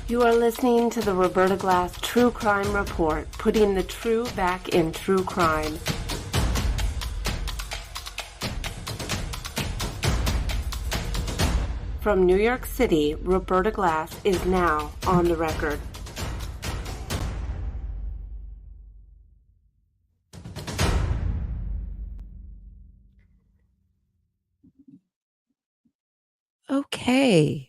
You are listening to the Roberta Glass True Crime Report, putting the true back in true crime. From New York City, Roberta Glass is now on the record. Okay.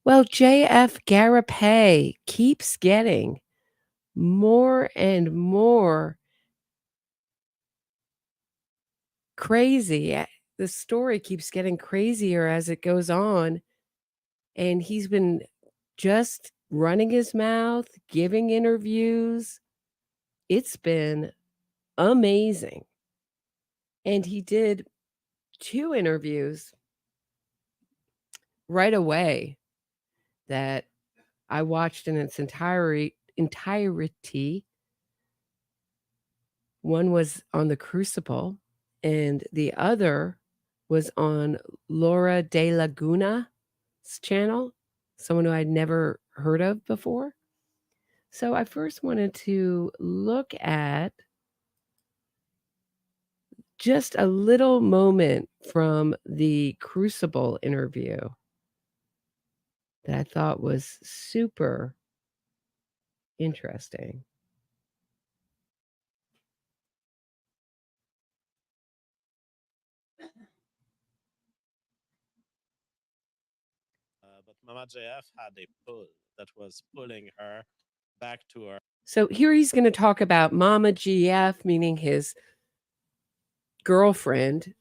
Well, JF Gariepy keeps getting more and more crazy. The story keeps getting crazier as it goes on. And he's been just running his mouth, giving interviews. It's been amazing. And he did 2 interviews right away that I watched in its entirety. One was on the Crucible, and the other was on Lauren DeLaguna's channel, someone who I'd never heard of before. So I first wanted to look at just a little moment from the Crucible interview that I thought was super interesting. But Mama JF had a pull that was pulling her back to her. So here he's going to talk about Mama GF, meaning his girlfriend,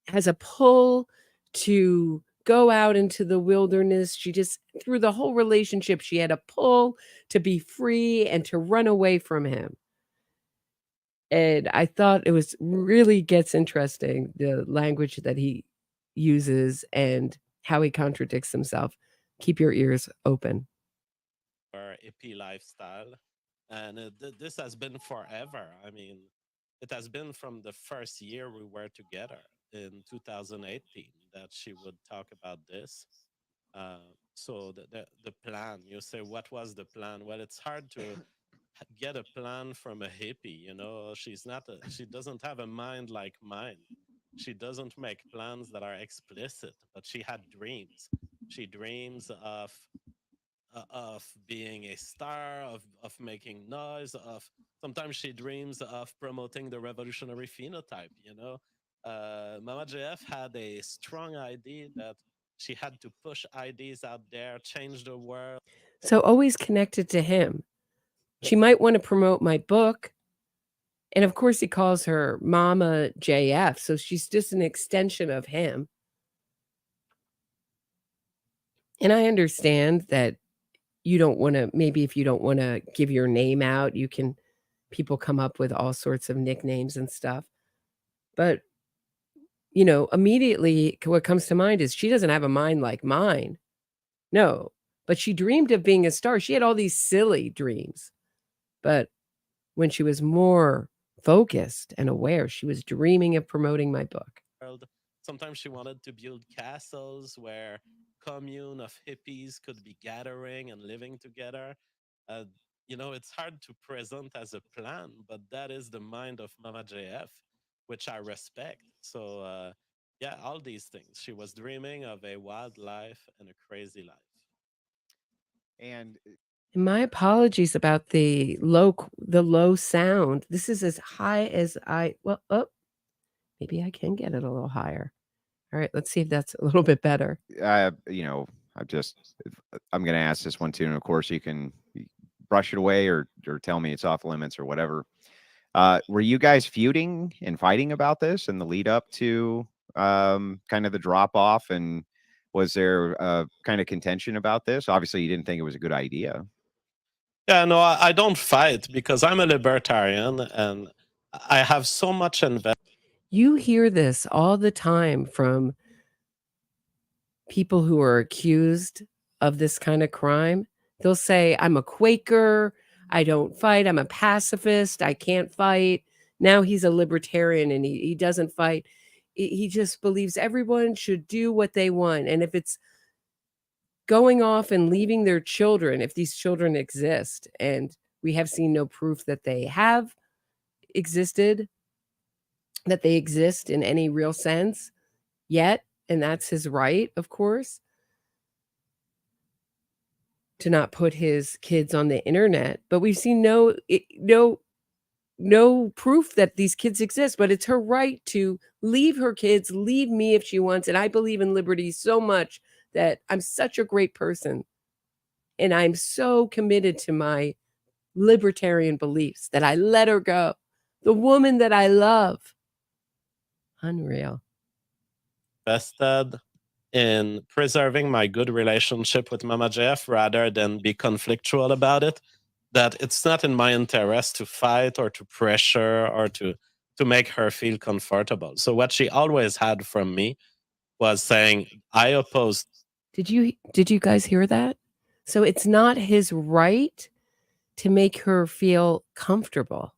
has a pull to go out into the wilderness. She just, through the whole relationship, she had a pull to be free and to run away from him. And I thought it was really gets interesting, the language that he uses and how he contradicts himself. Keep your ears open. Our hippie lifestyle. And this has been forever. I mean, it has been from the first year we were together in 2018 that she would talk about this. So the plan, you say, what was the plan? Well, it's hard to get a plan from a hippie. You know, she doesn't have a mind like mine. She doesn't make plans that are explicit, but she had dreams. She dreams of being a star, of making noise, of sometimes she dreams of promoting the revolutionary phenotype, you know. Mama JF had a strong idea that she had to push ideas out there, change the world. So always connected to him. She might want to promote my book. And of course, he calls her Mama JF. So she's just an extension of him. And I understand that you don't want to, maybe if you don't want to give your name out, people come up with all sorts of nicknames and stuff. But, you know, immediately what comes to mind is she doesn't have a mind like mine. No, but she dreamed of being a star. She had all these silly dreams. But when she was more focused and aware, she was dreaming of promoting my book. Sometimes she wanted to build castles where commune of hippies could be gathering and living together. You know, it's hard to present as a plan, but that is the mind of Mama JF, which I respect. So, yeah, all these things. She was dreaming of a wild life and a crazy life. And my apologies about the low sound. This is as high as maybe I can get it a little higher. All right, let's see if that's a little bit better. you know, I'm going to ask this one too, and of course you can brush it away or tell me it's off limits or whatever. Were you guys feuding and fighting about this in the lead up to kind of the drop off, and was there kind of contention about this? Obviously, you didn't think it was a good idea. Yeah, no, I don't fight because I'm a libertarian and I have so much investment. You hear this all the time from people who are accused of this kind of crime. They'll say, I'm a Quaker, I don't fight, I'm a pacifist, I can't fight. Now he's a libertarian and he doesn't fight. He just believes everyone should do what they want. And if it's going off and leaving their children, if these children exist, and we have seen no proof that they have existed, that they exist in any real sense yet, and that's his right, of course, to not put his kids on the internet. But we've seen no proof that these kids exist, but it's her right to leave her kids, leave me if she wants. And I believe in liberty so much that I'm such a great person. And I'm so committed to my libertarian beliefs that I let her go. The woman that I love. Unreal. Invested in preserving my good relationship with Mama JF rather than be conflictual about it. That it's not in my interest to fight or to pressure or to make her feel comfortable. So what she always had from me was saying, I oppose. Did you guys hear that? So it's not his right to make her feel comfortable.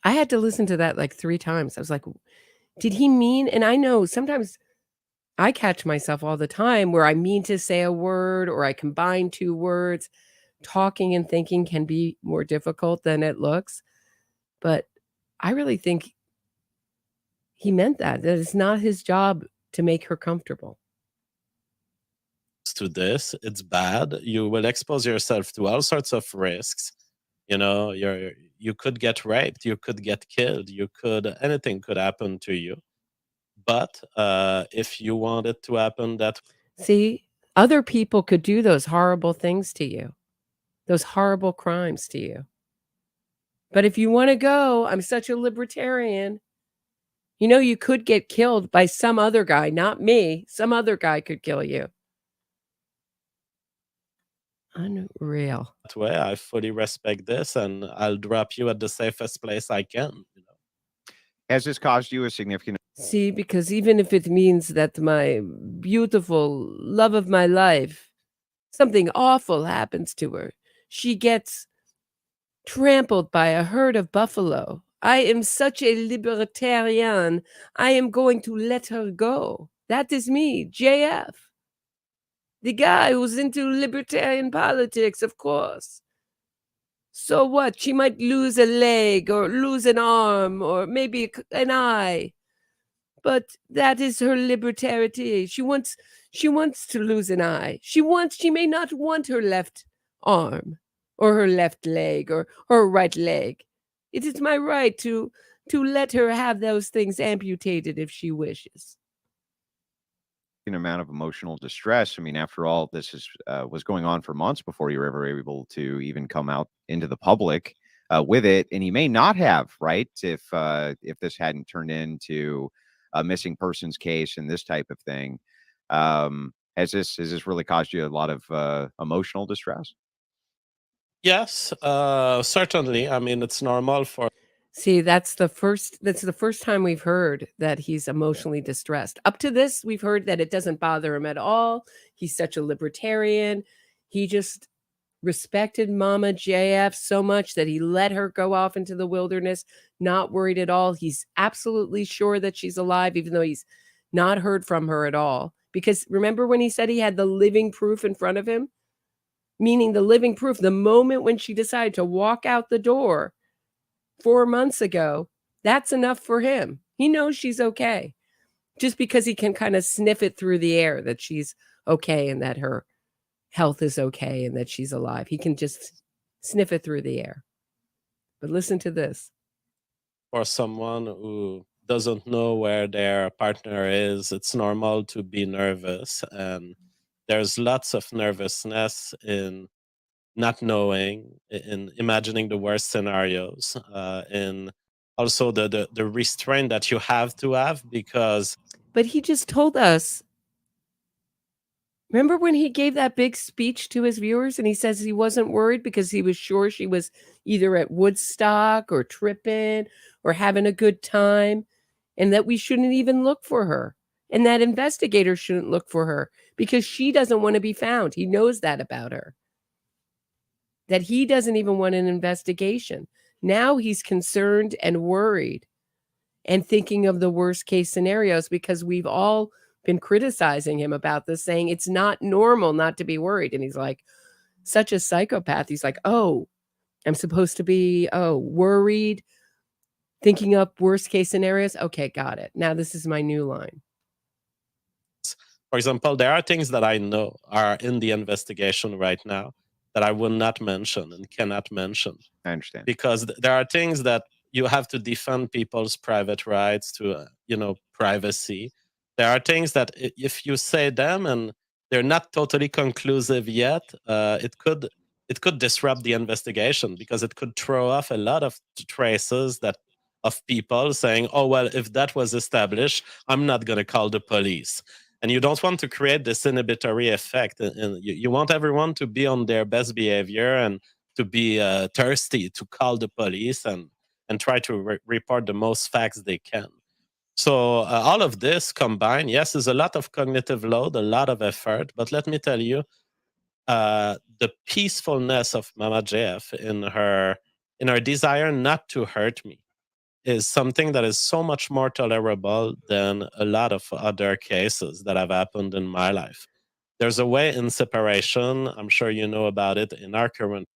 I had to listen to that like 3 times. I was like, did he mean? And I know sometimes I catch myself all the time where I mean to say a word or I combine 2 words. Talking and thinking can be more difficult than it looks. But I really think he meant that it's not his job to make her comfortable. To this, it's bad. You will expose yourself to all sorts of risks. You know, you could get raped, you could get killed, anything could happen to you. But if you want it to happen that. See, other people could do those horrible things to you, those horrible crimes to you. But if you want to go, I'm such a libertarian. You know, you could get killed by some other guy, not me. Some other guy could kill you. Unreal. That way, I fully respect this, and I'll drop you at the safest place I can. You know. Has this caused you a significant? See, because even if it means that my beautiful love of my life, something awful happens to her, she gets trampled by a herd of buffalo. I am such a libertarian. I am going to let her go. That is me, JF. The guy who's into libertarian politics, of course. So what? She might lose a leg or lose an arm or maybe an eye. But that is her liberty. She wants to lose an eye. She may not want her left arm or her left leg or her right leg. It is my right to let her have those things amputated if she wishes. Amount of emotional distress. I mean, after all, this was going on for months before you were ever able to even come out into the public with it, and he may not have, right? If this hadn't turned into a missing persons case and this type of thing, has this really caused you a lot of emotional distress? Yes, certainly. I mean, it's normal for. See, that's the first time we've heard that he's emotionally distressed. Up to this, we've heard that it doesn't bother him at all. He's such a libertarian. He just respected Mama JF so much that he let her go off into the wilderness, not worried at all. He's absolutely sure that she's alive, even though he's not heard from her at all. Because remember when he said he had the living proof in front of him? Meaning the living proof, the moment when she decided to walk out the door 4 months ago, that's enough for him. He knows she's okay. Just because he can kind of sniff it through the air that she's okay and that her health is okay and that she's alive. He can just sniff it through the air. But listen to this. For someone who doesn't know where their partner is, it's normal to be nervous. And there's lots of nervousness in not knowing, in imagining the worst scenarios, and also the restraint that you have to have because. But he just told us. Remember when he gave that big speech to his viewers and he says he wasn't worried because he was sure she was either at Woodstock or tripping or having a good time and that we shouldn't even look for her and that investigators shouldn't look for her because she doesn't want to be found. He knows that about her. That he doesn't even want an investigation. Now he's concerned and worried and thinking of the worst case scenarios because we've all been criticizing him about this, saying it's not normal not to be worried. And he's like, such a psychopath. He's like, oh, I'm supposed to be, worried, thinking up worst case scenarios. Okay, got it. Now this is my new line. For example, there are things that I know are in the investigation right now that I will not mention and cannot mention. I understand. Because there are things that you have to defend people's private rights to, privacy. There are things that if you say them and they're not totally conclusive yet, it could disrupt the investigation, because it could throw off a lot of traces of people saying, oh, well, if that was established, I'm not going to call the police. And you don't want to create this inhibitory effect. And you want everyone to be on their best behavior and to be thirsty to call the police and try to report the most facts they can. So all of this combined, yes, is a lot of cognitive load, a lot of effort. But let me tell you, the peacefulness of Mama JF in her desire not to hurt me is something that is so much more tolerable than a lot of other cases that have happened in my life. There's a way in separation, I'm sure you know about it, in our current.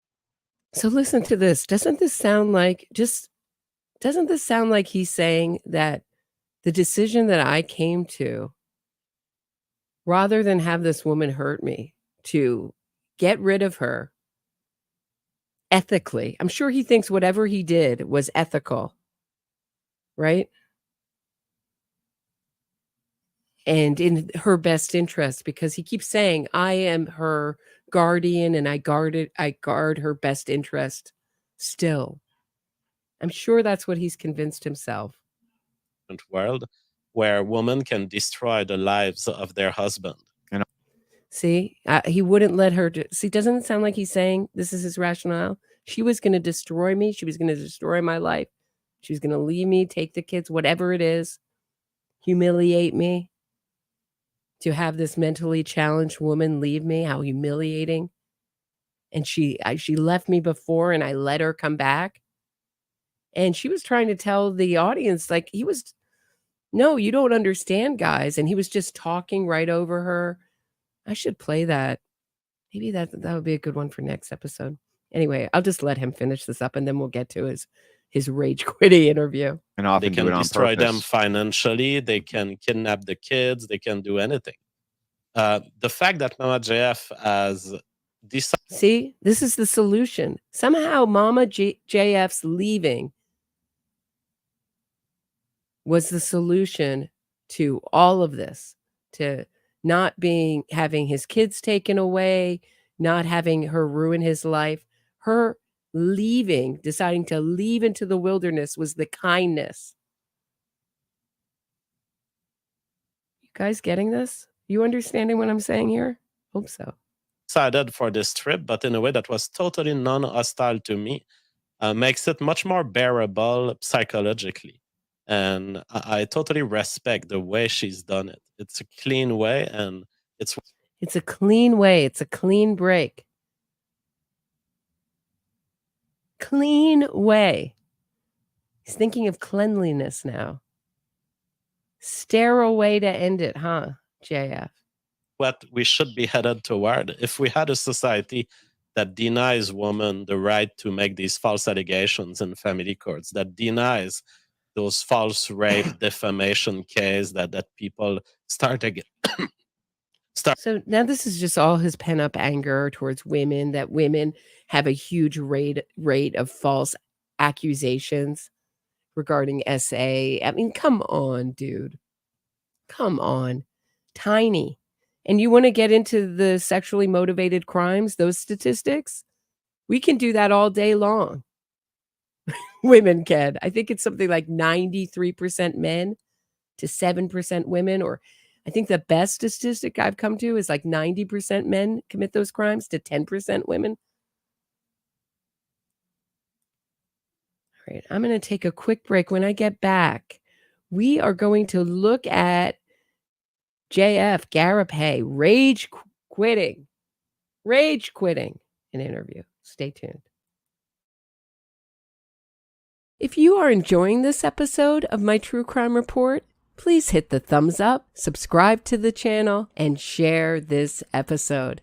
So listen to this. Doesn't this sound like he's saying that the decision that I came to, rather than have this woman hurt me, to get rid of her ethically? I'm sure he thinks whatever he did was ethical, right? And in her best interest, because he keeps saying, I am her guardian and I guard her best interest still. I'm sure that's what he's convinced himself. World where women can destroy the lives of their husband. See, he wouldn't let her see. Doesn't it sound like he's saying this is his rationale? She was going to destroy me. She was going to destroy my life. She was going to leave me, take the kids, whatever it is, humiliate me. To have this mentally challenged woman leave me, how humiliating. And she left me before and I let her come back. And she was trying to tell the audience, like, no, you don't understand, guys. And he was just talking right over her. I should play that. Maybe that would be a good one for next episode. Anyway, I'll just let him finish this up and then we'll get to his rage quitty interview. And often they can destroy them financially. They can kidnap the kids. They can do anything. The fact that Mama JF has decided. See, this is the solution. Somehow Mama JF's leaving was the solution to all of this, to not having his kids taken away, not having her ruin his life. Her leaving, deciding to leave into the wilderness, was the kindness. You guys getting this? You understanding what I'm saying here? Hope so. Decided for this trip, but in a way that was totally non-hostile to me, makes it much more bearable psychologically. And I totally respect the way she's done it. It's a clean way, and it's a clean way. It's a clean break. Clean way. He's thinking of cleanliness now. Sterile way to end it, huh, JF? What we should be headed toward. If we had a society that denies women the right to make these false allegations in family courts, that denies those false rape defamation cases that people start again. So now this is just all his pent-up anger towards women, that women have a huge rate of false accusations regarding SA. I mean, come on, dude. Come on. Tiny. And you want to get into the sexually motivated crimes, those statistics? We can do that all day long. Women can. I think it's something like 93% men to 7% women, or I think the best statistic I've come to is like 90% men commit those crimes to 10% women. All right, I'm going to take a quick break. When I get back, we are going to look at JF Gariepy rage quitting an interview. Stay tuned. If you are enjoying this episode of my True Crime Report, please hit the thumbs up, subscribe to the channel, and share this episode.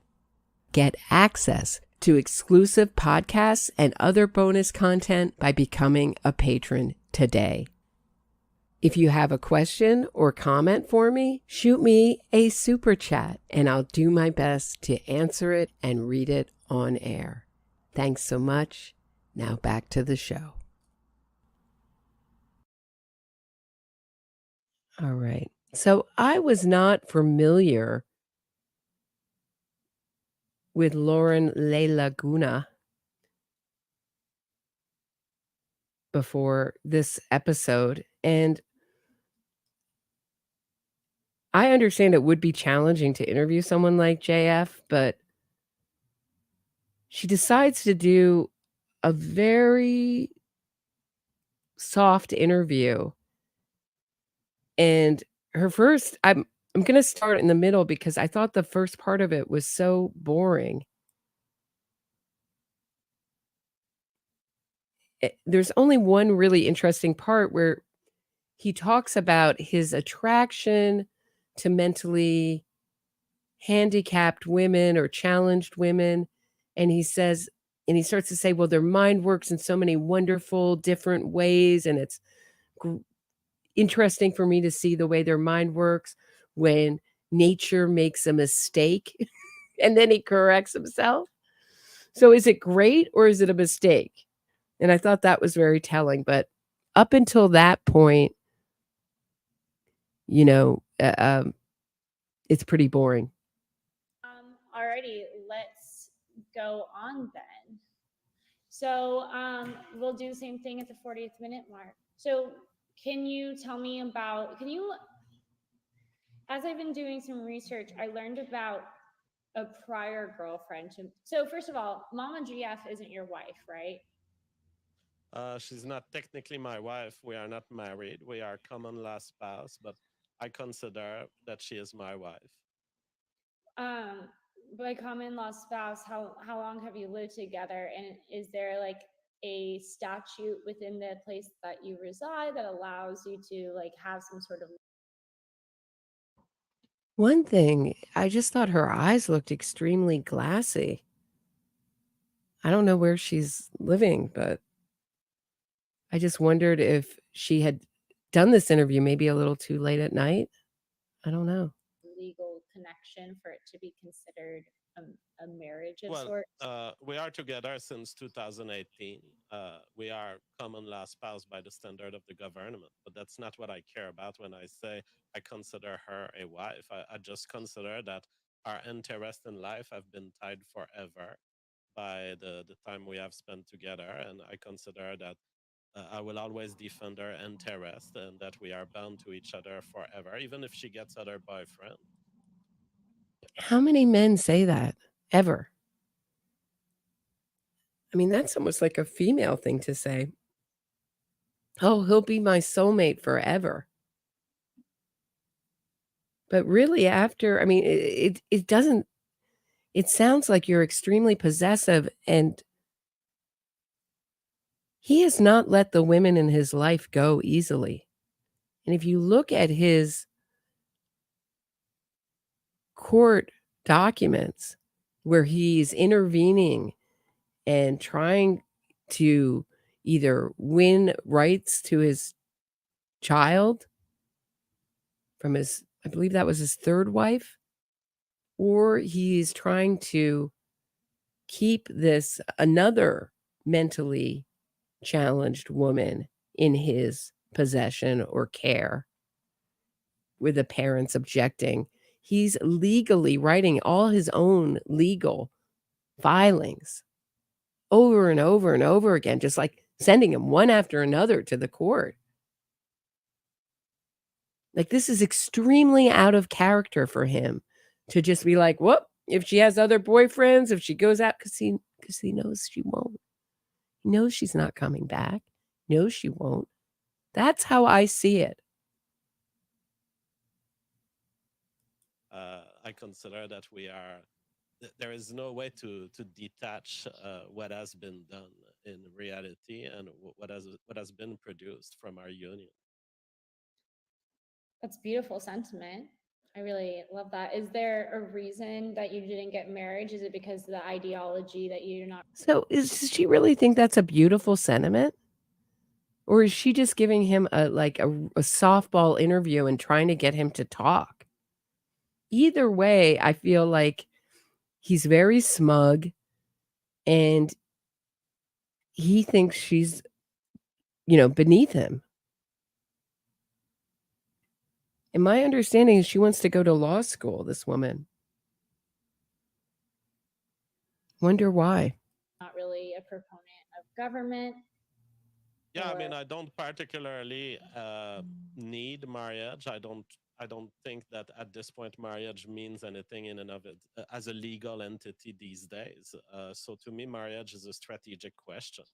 Get access to exclusive podcasts and other bonus content by becoming a patron today. If you have a question or comment for me, shoot me a super chat and I'll do my best to answer it and read it on air. Thanks so much. Now back to the show. All right. So I was not familiar with Lauren DeLaguna before this episode, and I understand it would be challenging to interview someone like JF, but she decides to do a very soft interview. And her first, I'm going to start in the middle because I thought the first part of it was so boring. There's only one really interesting part where he talks about his attraction to mentally handicapped women or challenged women. And he says, and he starts to say, well, their mind works in so many wonderful different ways. And it's interesting for me to see the way their mind works when nature makes a mistake and then he corrects himself. So is it great or is it a mistake? And I thought that was very telling. But up until that point, you know, it's pretty boring. Alrighty, let's go on then. So we'll do the same thing at the 40th minute mark. So can you tell me about, as I've been doing some research, I learned about a prior girlfriend. So first of all, Mama GF isn't your wife, right? She's not technically my wife. We are not married. We are common law spouse, but I consider that she is my wife. By common law spouse, how long have you lived together? And is there like a statute within the place that you reside that allows you to like have some sort of... One thing, I just thought her eyes looked extremely glassy. I don't know where she's living, but I just wondered if she had done this interview maybe a little too late at night. I don't know. Legal connection for it to be considered a marriage of sorts? We are together since 2018. We are common law spouse by the standard of the government, but that's not what I care about when I say I consider her a wife. I just consider that our interests in life have been tied forever by the time we have spent together, and I consider that I will always defend her interest and that we are bound to each other forever, even if she gets other boyfriend. How many men say that ever? I mean, that's almost like a female thing to say. Oh, he'll be my soulmate forever. But really after, I mean, it doesn't, it sounds like you're extremely possessive, and he has not let the women in his life go easily. And if you look at his court documents where he's intervening and trying to either win rights to his child from his, I believe that was his third wife, or he's trying to keep this another mentally challenged woman in his possession or care with the parents objecting. He's legally writing all his own legal filings over and over and over again, just like sending them one after another to the court. Like, this is extremely out of character for him to just be like, whoop, if she has other boyfriends, if she goes out, because he knows she won't. He knows she's not coming back. He knows she won't. That's how I see it. I consider that there is no way to detach what has been done in reality and what has been produced from our union. That's beautiful sentiment. I really love that. Is there a reason that you didn't get married? Is it because of the ideology that you're not? So does she really think that's a beautiful sentiment? Or is she just giving him a softball interview and trying to get him to talk? Either way, I feel like he's very smug and he thinks she's, beneath him. And my understanding is she wants to go to law school, this woman. Wonder why. Not really a proponent of government. Yeah, I mean, I don't particularly need marriage. I don't think that at this point marriage means anything in and of it as a legal entity these days. So to me, marriage is a strategic question.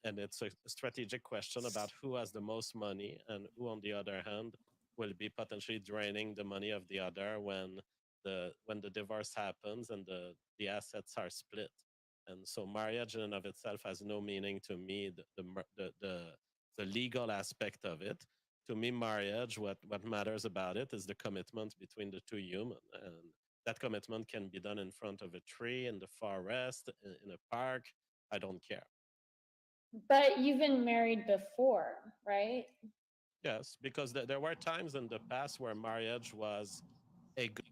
And it's a strategic question about who has the most money and who, on the other hand, will be potentially draining the money of the other when the divorce happens and the assets are split. And so marriage in and of itself has no meaning to me. The legal aspect of it, to me, marriage, what matters about it is the commitment between the two humans. And that commitment can be done in front of a tree, in the forest, in a park. I don't care. But you've been married before, right? Yes, because there were times in the past where marriage was a good.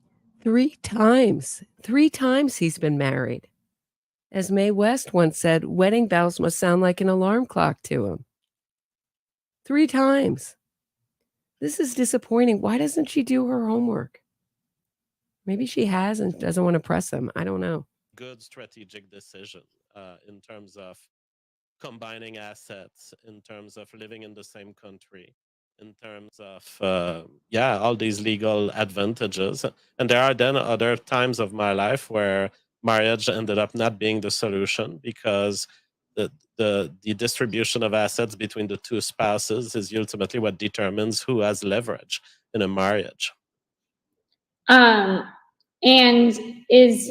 3 times. 3 times he's been married. As Mae West once said, wedding bells must sound like an alarm clock to him. 3 times. This is disappointing. Why doesn't she do her homework? Maybe she has and doesn't want to press him. I don't know. Good strategic decision in terms of combining assets, in terms of living in the same country, in terms of all these legal advantages. And there are then other times of my life where marriage ended up not being the solution because the distribution of assets between the two spouses is ultimately what determines who has leverage in a marriage. And is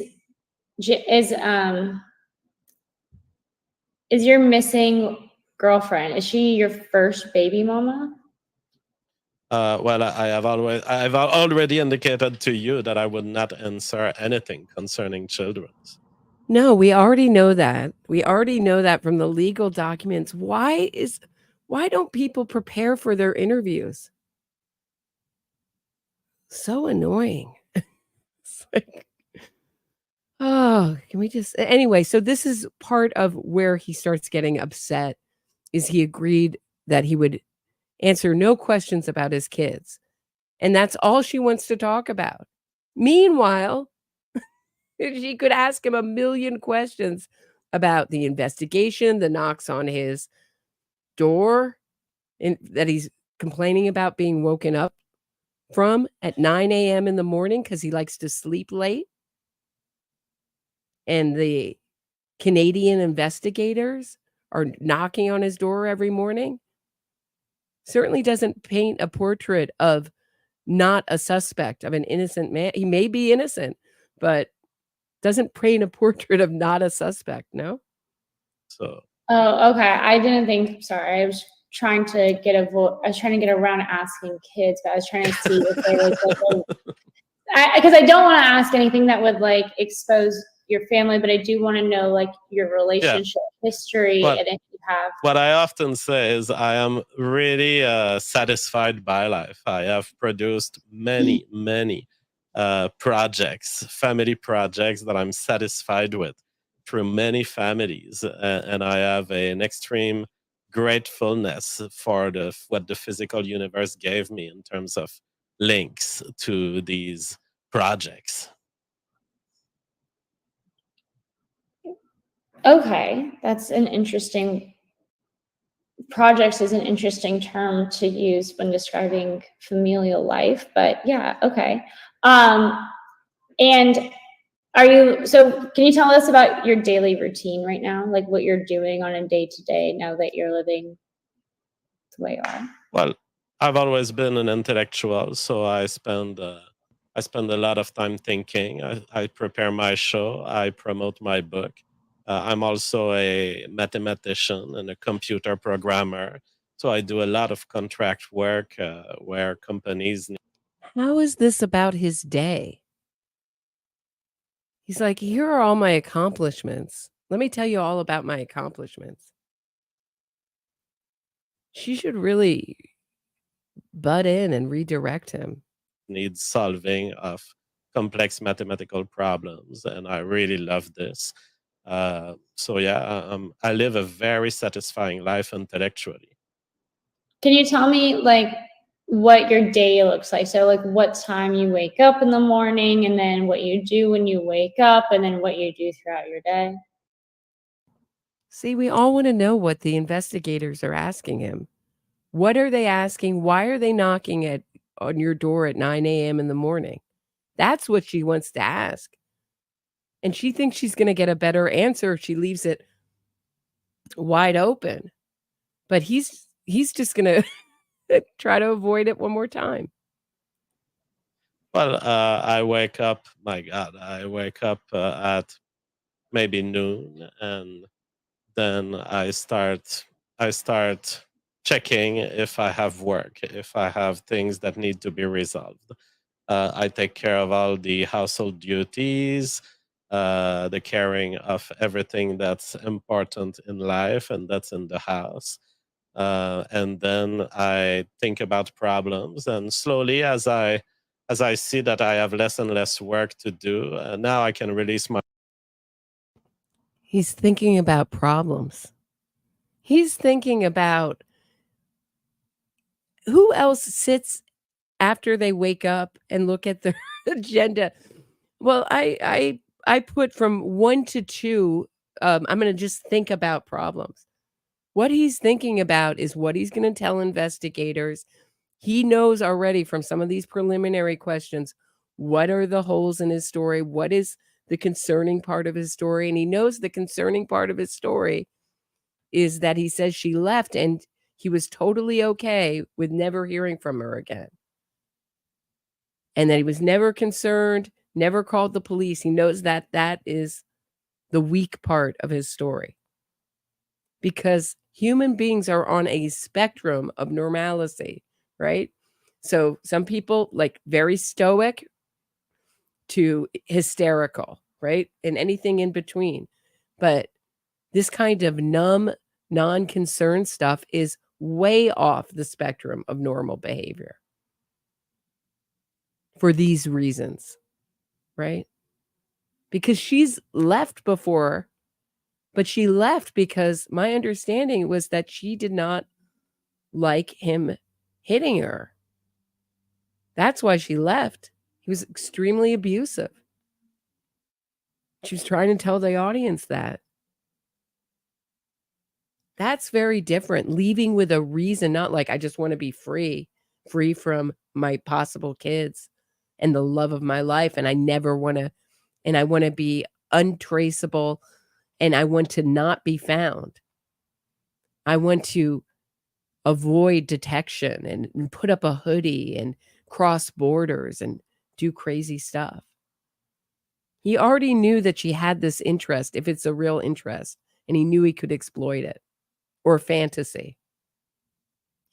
your missing girlfriend, is she your first baby mama? Well, I've already indicated to you that I would not answer anything concerning children. No, we already know that. We already know that from the legal documents. Why don't people prepare for their interviews? So annoying. It's like, oh, can we just anyway, so this is part of where he starts getting upset is he agreed that he would answer no questions about his kids. And that's all she wants to talk about. Meanwhile, she could ask him a million questions about the investigation, the knocks on his door, and that he's complaining about being woken up from at 9 a.m. in the morning because he likes to sleep late. And the Canadian investigators are knocking on his door every morning. Certainly doesn't paint a portrait of not a suspect, of an innocent man. He may be innocent, but doesn't paint a portrait of not a suspect, no? So. Oh, okay. I didn't think. Sorry, I was trying to get around asking kids, but I was trying to see if they because I don't want to ask anything that would like expose your family, but I do want to know like your relationship history and if you have. What I often say is I am really satisfied by life. I have produced many projects, family projects that I'm satisfied with through many families, and I have an extreme gratefulness for what the physical universe gave me in terms of links to these projects. Okay, that's an interesting. Projects is an interesting term to use when describing familial life, but yeah, okay. And can you tell us about your daily routine right now? Like what you're doing on a day-to-day now that you're living the way you are? Well, I've always been an intellectual, so I spend a lot of time thinking. I prepare my show, I promote my book. I'm also a mathematician and a computer programmer. So I do a lot of contract work where companies need. How is this about his day? He's like, here are all my accomplishments. Let me tell you all about my accomplishments. She should really butt in and redirect him. Needs solving of complex mathematical problems, and I really love this. So yeah, I live a very satisfying life intellectually. Can you tell me like what your day looks like? So like what time you wake up in the morning, and then what you do when you wake up, and then what you do throughout your day? See, we all want to know what the investigators are asking him. What are they asking? Why are they knocking on your door at 9 a.m. in the morning? That's what she wants to ask. And she thinks she's going to get a better answer if she leaves it wide open. But he's just going to try to avoid it one more time. Well, I wake up, my God, I wake up at maybe noon, and then I start checking if I have work, if I have things that need to be resolved. I take care of all the household duties, the caring of everything that's important in life and that's in the house. And then I think about problems, and slowly, as I see that I have less and less work to do, now I can release my. He's thinking about problems. He's thinking about who else sits after they wake up and look at their agenda. Well, I put from 1 to 2. I'm going to just think about problems. What he's thinking about is what he's going to tell investigators. He knows already from some of these preliminary questions, what are the holes in his story? What is the concerning part of his story? And he knows the concerning part of his story is that he says she left and he was totally okay with never hearing from her again. And that he was never concerned, never called the police. He knows that that is the weak part of his story. Because human beings are on a spectrum of normalcy, right? So some people like very stoic to hysterical, right? And anything in between. But this kind of numb, non-concerned stuff is way off the spectrum of normal behavior for these reasons, right? Because she's left before, but she left because my understanding was that she did not like him hitting her. That's why she left. He was extremely abusive. She was trying to tell the audience that. That's very different. Leaving with a reason, not like I just want to be free from my possible kids and the love of my life. And I never want to, and I want to be untraceable and I want to not be found. I want to avoid detection and put up a hoodie and cross borders and do crazy stuff. He already knew that she had this interest, if it's a real interest, and he knew he could exploit it, or fantasy.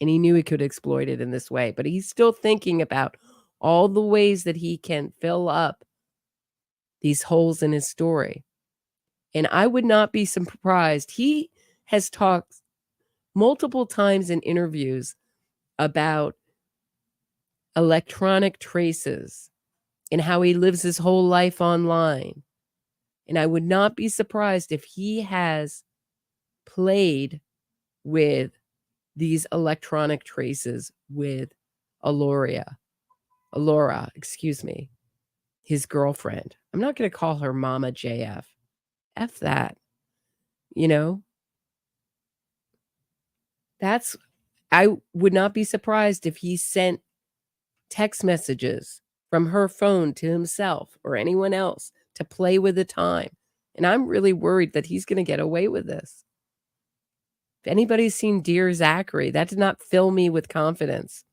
And he knew he could exploit it in this way, but he's still thinking about all the ways that he can fill up these holes in his story. And I would not be surprised. He has talked multiple times in interviews about electronic traces and how he lives his whole life online. And I would not be surprised if he has played with these electronic traces with Alora, his girlfriend. I'm not going to call her Mama JF. F that. You know? I would not be surprised if he sent text messages from her phone to himself or anyone else to play with the time. And I'm really worried that he's going to get away with this. If anybody's seen Dear Zachary, that did not fill me with confidence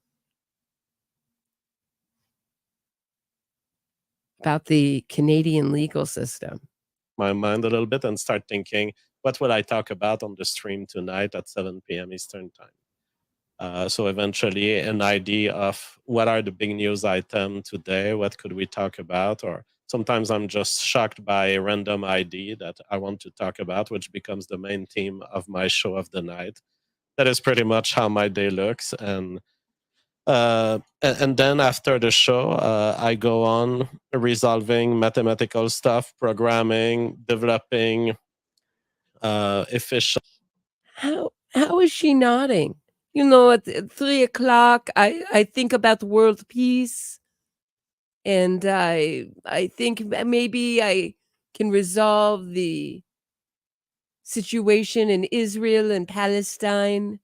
about the Canadian legal system. My mind a little bit and start thinking, what will I talk about on the stream tonight at 7 p.m. Eastern time? So eventually an idea of what are the big news item today, what could we talk about, or sometimes I'm just shocked by a random idea that I want to talk about, which becomes the main theme of my show of the night. That is pretty much how my day looks. And then after the show, I go on resolving mathematical stuff, programming, developing efficient. How is she nodding? You know, at 3:00, I think about world peace, and I think maybe I can resolve the situation in Israel and Palestine.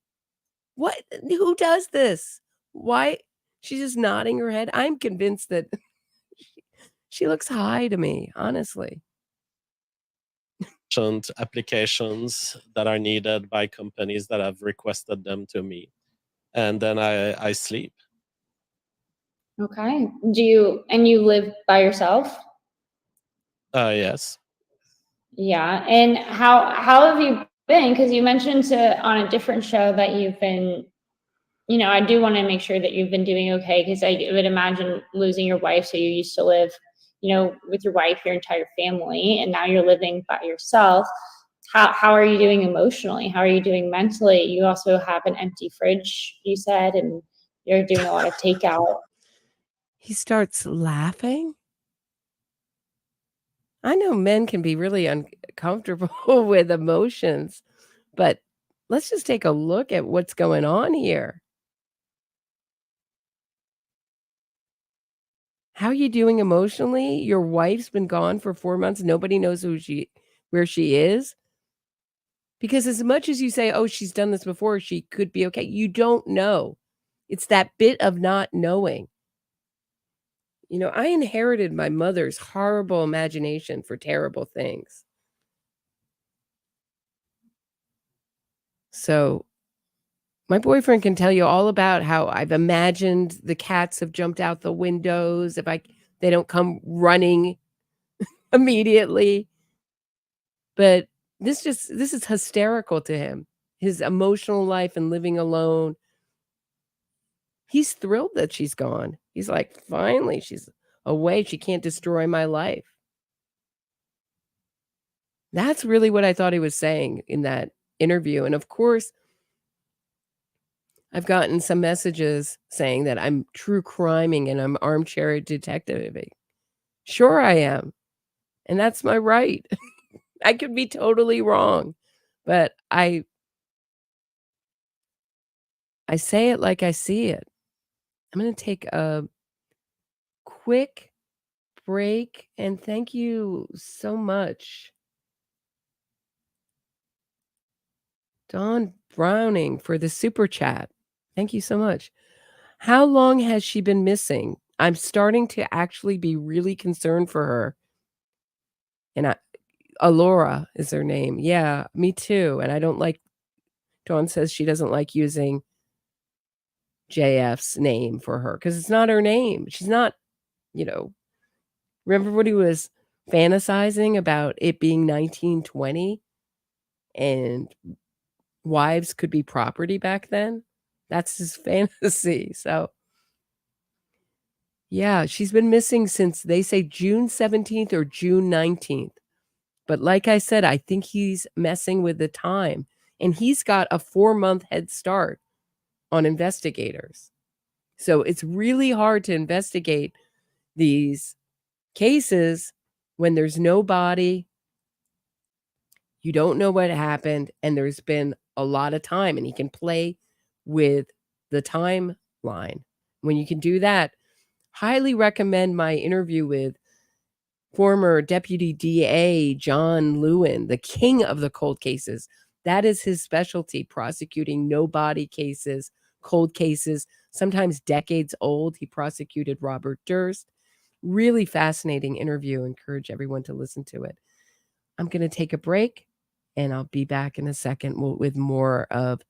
What? Who does this? Why? She's just nodding her head. I'm convinced that she looks high to me, honestly. Applications that are needed by companies that have requested them to me. And then I sleep. Okay. You live by yourself? Yes. Yeah. And how have you been? Because you mentioned on a different show that you've been, I do want to make sure that you've been doing okay, because I would imagine losing your wife. So you used to live, with your wife, your entire family, and now you're living by yourself. How are you doing emotionally? How are you doing mentally? You also have an empty fridge, you said, and you're doing a lot of takeout. He starts laughing. I know men can be really uncomfortable with emotions, but let's just take a look at what's going on here. How are you doing emotionally? Your wife's been gone for 4 months. Nobody knows where she is. Because as much as you say, oh, she's done this before, she could be okay, you don't know. It's that bit of not knowing. I inherited my mother's horrible imagination for terrible things. So my boyfriend can tell you all about how I've imagined the cats have jumped out the windows if they don't come running immediately. But this is hysterical to him. His emotional life and living alone. He's thrilled that she's gone. He's like, finally, she's away. She can't destroy my life. That's really what I thought he was saying in that interview. And of course, I've gotten some messages saying that I'm true criming and I'm armchair detectiving. Sure I am. And that's my right. I could be totally wrong. But I say it like I see it. I'm going to take a quick break, and thank you so much, Dawn Browning, for the super chat. Thank you so much. How long has she been missing? I'm starting to actually be really concerned for her. And Alora is her name. Yeah, me too. And I don't like, Dawn says she doesn't like using JF's name for her because it's not her name. She's not, remember what he was fantasizing about it being 1920 and wives could be property back then? That's his fantasy. So yeah, she's been missing since, they say, June 17th or June 19th. But like I said, I think he's messing with the time. And he's got a 4-month head start on investigators. So it's really hard to investigate these cases when there's no body, you don't know what happened, and there's been a lot of time, and he can play with the timeline. When you can do that, highly recommend my interview with former Deputy DA John Lewin, the king of the cold cases. That is his specialty, prosecuting no body cases, cold cases, sometimes decades old. He prosecuted Robert Durst. Really fascinating interview. Encourage everyone to listen to it. I'm going to take a break, and I'll be back in a second with more of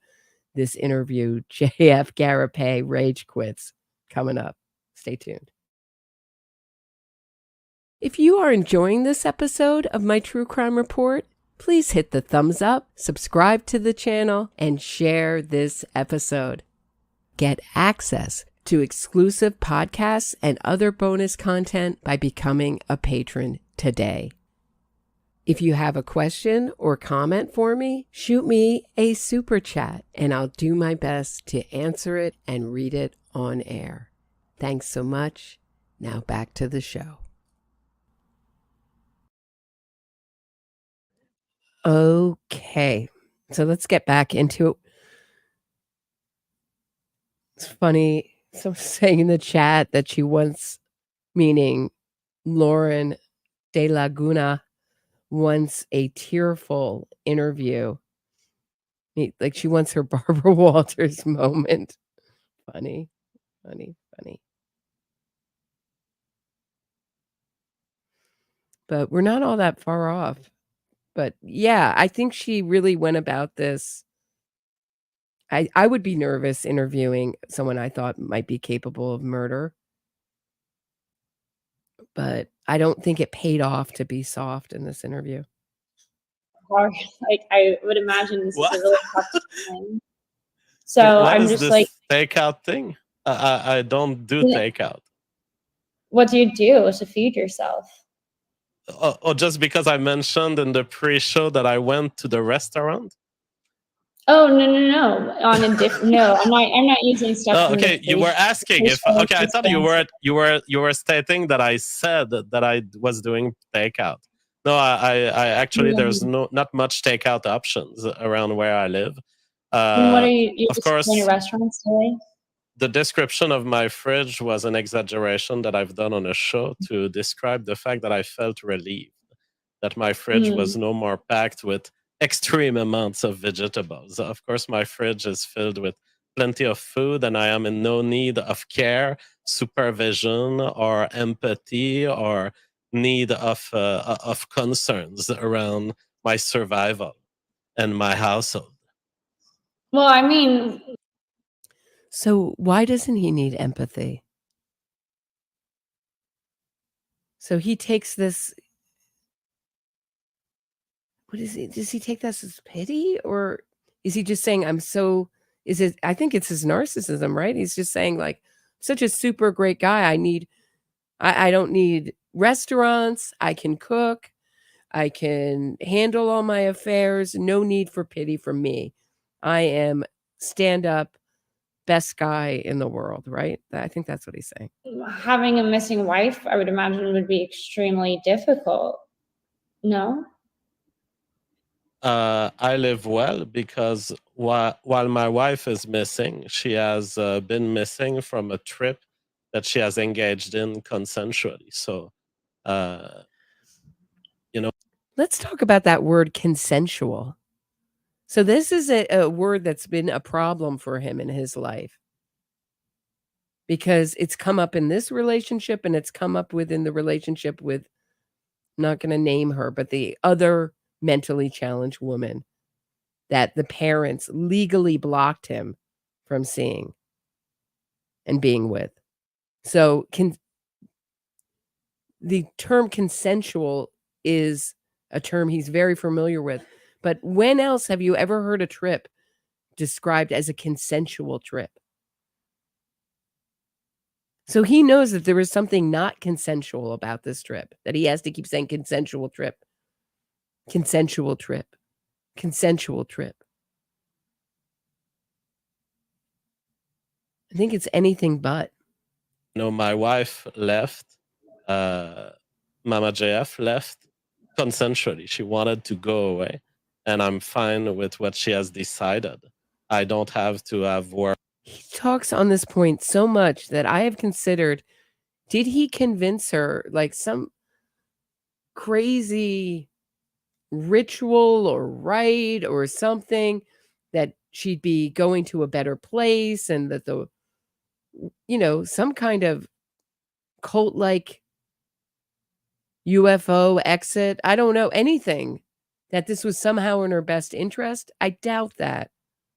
this interview. JF Gariepy, Rage Quits, coming up. Stay tuned. If you are enjoying this episode of my True Crime Report, please hit the thumbs up, subscribe to the channel, and share this episode. Get access to exclusive podcasts and other bonus content by becoming a patron today. If you have a question or comment for me, shoot me a super chat and I'll do my best to answer it and read it on air. Thanks so much. Now back to the show. Okay, so let's get back into it. It's funny, someone's saying in the chat that she wants, meaning Lauren DeLaguna, wants a tearful interview. Like she wants her Barbara Walters moment. Funny. But we're not all that far off. But yeah, I think she really went about this. I would be nervous interviewing someone I thought might be capable of murder. But I don't think it paid off to be soft in this interview. Hard. Like I would imagine this What? is a really tough thing. So What I'm is just this like, takeout thing? I don't do Yeah. takeout. what do you do to feed yourself? Just because I mentioned in the pre-show that I went to the restaurant. Oh no! On a different no, I'm not using stuff. Oh, from the okay, you were pre-show. asking if Pre-show okay. I thought you experience. were stating that I said that I was doing takeout. No, I actually there's not much takeout options around where I live. And what are you Of just going to course, restaurants today? the description of my fridge was an exaggeration that I've done on a show to describe the fact that I felt relieved that my fridge was no more packed with extreme amounts of vegetables. Of course, my fridge is filled with plenty of food, and I am in no need of care, supervision, or empathy, or need of concerns around my survival and my household. Well, I mean, So why doesn't he need empathy? So he takes this. What is he? Does he take this as pity, or is he just saying, "I'm so"? Is it? I think it's his narcissism, right? He's just saying, like, such a super great guy. I don't need restaurants. I can cook. I can handle all my affairs. No need for pity from me. I am stand up, best guy in the world, right? I think that's what he's saying. having a missing wife, I would imagine, would be extremely difficult. No? I live well because while my wife is missing, she has been missing from a trip that she has engaged in consensually. So, Let's talk about that word consensual. So this is a word that's been a problem for him in his life because it's come up in this relationship and it's come up within the relationship with, not going to name her, but the other mentally challenged woman that the parents legally blocked him from seeing and being with. So the term consensual is a term he's very familiar with. But when else have you ever heard a trip described as a consensual trip? So he knows that there is something not consensual about this trip, that he has to keep saying consensual trip, consensual trip, consensual trip. I think it's anything but. my wife left, Mama JF left consensually. She wanted to go away, and I'm fine with what she has decided. I don't have to have work. He talks on this point so much that I have considered, did he convince her like some crazy ritual or rite or something that she'd be going to a better place and that some kind of cult-like UFO exit? I don't know anything that this was somehow in her best interest. I doubt that,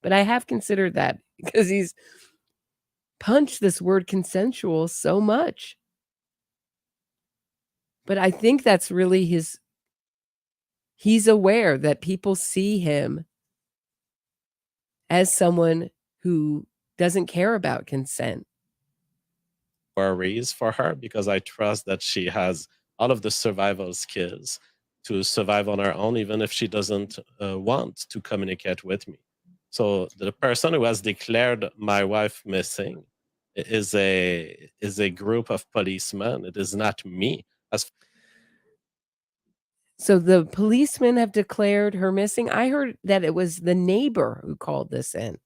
but I have considered that because he's punched this word consensual so much. But I think that's really he's aware that people see him as someone who doesn't care about consent. Worries for her because I trust that she has all of the survival skills to survive on her own, even if she doesn't want to communicate with me. So the person who has declared my wife missing is a group of policemen. It is not me. So the policemen have declared her missing. I heard that it was the neighbor who called this in.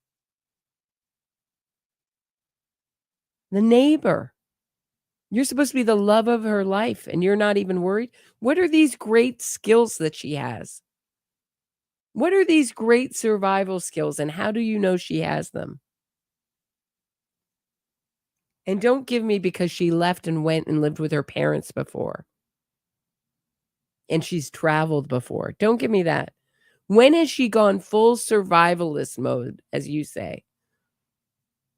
The neighbor. You're supposed to be the love of her life, and you're not even worried? What are these great skills that she has? What are these great survival skills, and how do you know she has them? And don't give me because she left and went and lived with her parents before. And she's traveled before. Don't give me that. When has she gone full survivalist mode, as you say?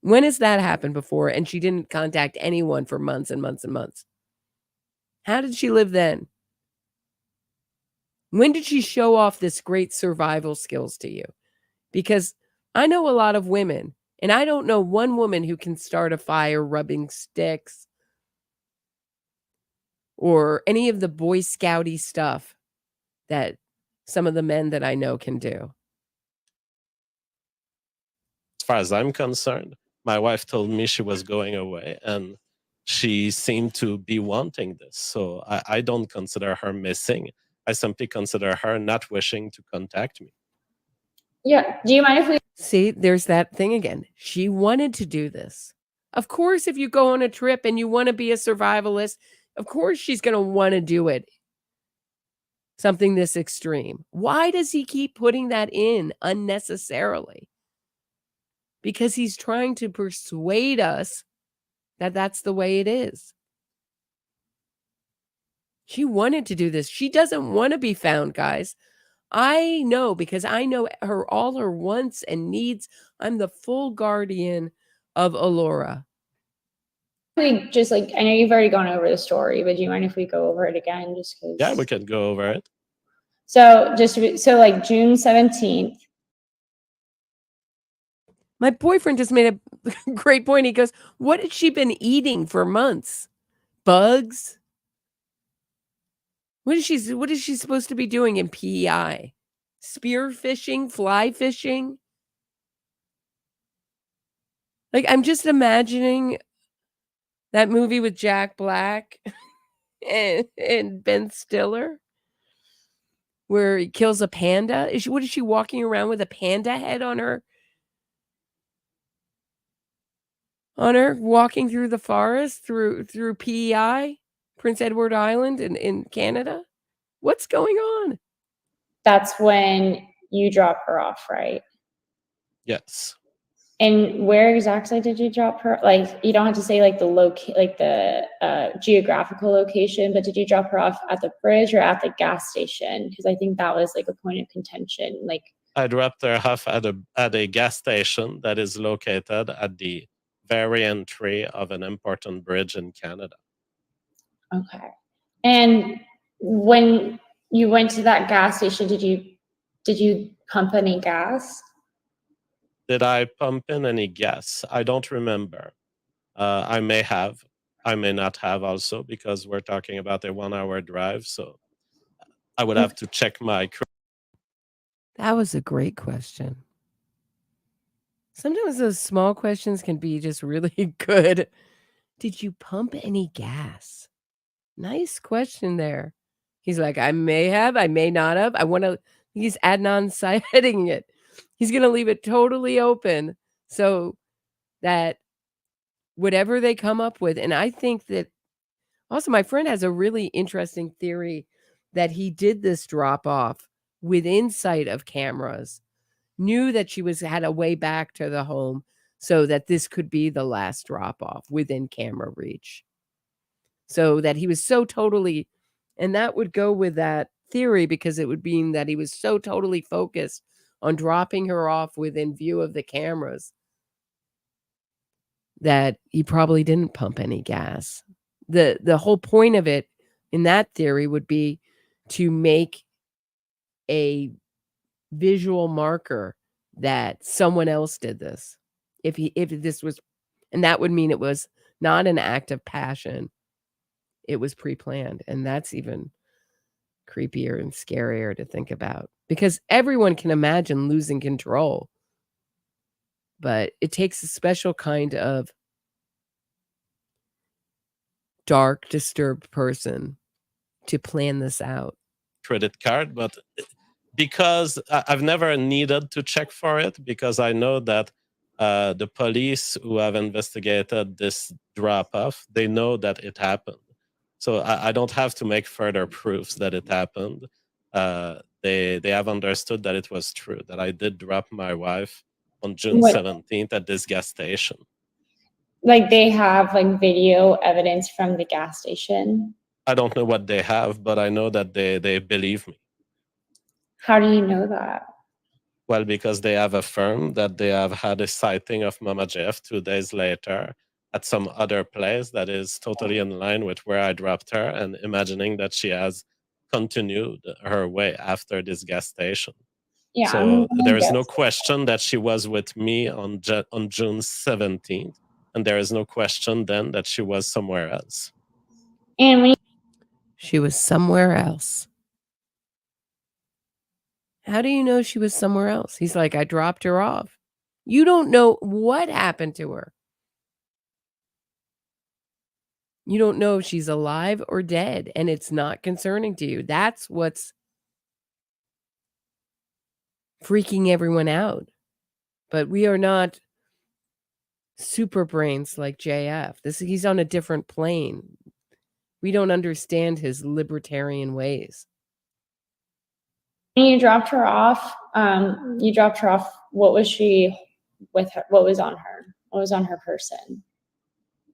When has that happened before and she didn't contact anyone for months and months and months? How did she live then? When did she show off this great survival skills to you? Because I know a lot of women, and I don't know one woman who can start a fire rubbing sticks or any of the Boy Scouty stuff that some of the men that I know can do. As far as I'm concerned, my wife told me she was going away and she seemed to be wanting this. So I don't consider her missing. I simply consider her not wishing to contact me. Yeah. Do you mind if we See, there's that thing again. She wanted to do this. Of course, if you go on a trip and you want to be a survivalist, of course she's going to want to do it. Something this extreme. Why does he keep putting that in unnecessarily? Because he's trying to persuade us that that's the way it is. She wanted to do this. She doesn't want to be found, guys. I know because I know her, all her wants and needs. I'm the full guardian of Alora. we just like, I know you've already gone over the story, but do you mind if we go over it again? Just because. Yeah, we can go over it. So so like June 17th. My boyfriend just made a great point. He goes, what has she been eating for months? Bugs? What is she supposed to be doing in PEI? Spear fishing? Fly fishing? Like, I'm just imagining that movie with Jack Black and Ben Stiller where he kills a panda. What is she walking around with a panda head on her? Walking through the forest through PEI, Prince Edward Island in Canada? What's going on? That's when you drop her off, right? Yes. And where exactly did you drop her? Like, you don't have to say like the geographical location, but did you drop her off at the bridge or at the gas station? Because I think that was like a point of contention. Like, I dropped her off at a gas station that is located at the very entry of an important bridge in Canada. okay. And when you went to that gas station, did you pump any gas? Did I pump in any gas? I don't remember. I may have. I may not have also because we're talking about a 1-hour drive. So I would have to check my. That was a great question. Sometimes those small questions can be just really good. Did you pump any gas? Nice question there. He's like, I may have, I may not have. He's Adnan Syeding it. He's going to leave it totally open so that whatever they come up with. And I think that also my friend has a really interesting theory that he did this drop off within sight of cameras, knew that she had a way back to the home so that this could be the last drop off within camera reach. So that he was so totally, and that would go with that theory because it would mean that he was so totally focused on dropping her off within view of the cameras that he probably didn't pump any gas. The whole point of it in that theory would be to make a visual marker that someone else did this if this was, and that would mean it was not an act of passion. It was pre-planned, and that's even creepier and scarier to think about, because everyone can imagine losing control, but it takes a special kind of dark, disturbed person to plan this out. Credit card, but because I've never needed to check for it, because I know that the police who have investigated this drop-off, they know that it happened. So I don't have to make further proofs that it happened. They have understood that it was true, that I did drop my wife on June 17th at this gas station. Like they have like video evidence from the gas station? I don't know what they have, but I know that they believe me. How do you know that? Well, because they have affirmed that they have had a sighting of Mama Jeff 2 days later at some other place that is totally in line with where I dropped her, and imagining that she has continued her way after this gas station. Yeah, So there is no question that she was with me on June 17th, and there is no question then that she was somewhere else. And when she was somewhere else. How do you know she was somewhere else? He's like, I dropped her off. You don't know what happened to her. You don't know if she's alive or dead, and it's not concerning to you. That's what's freaking everyone out. But we are not super brains like JF. He's on a different plane. We don't understand his libertarian ways. When you dropped her off, what was she with her? What was on her? What was on her person?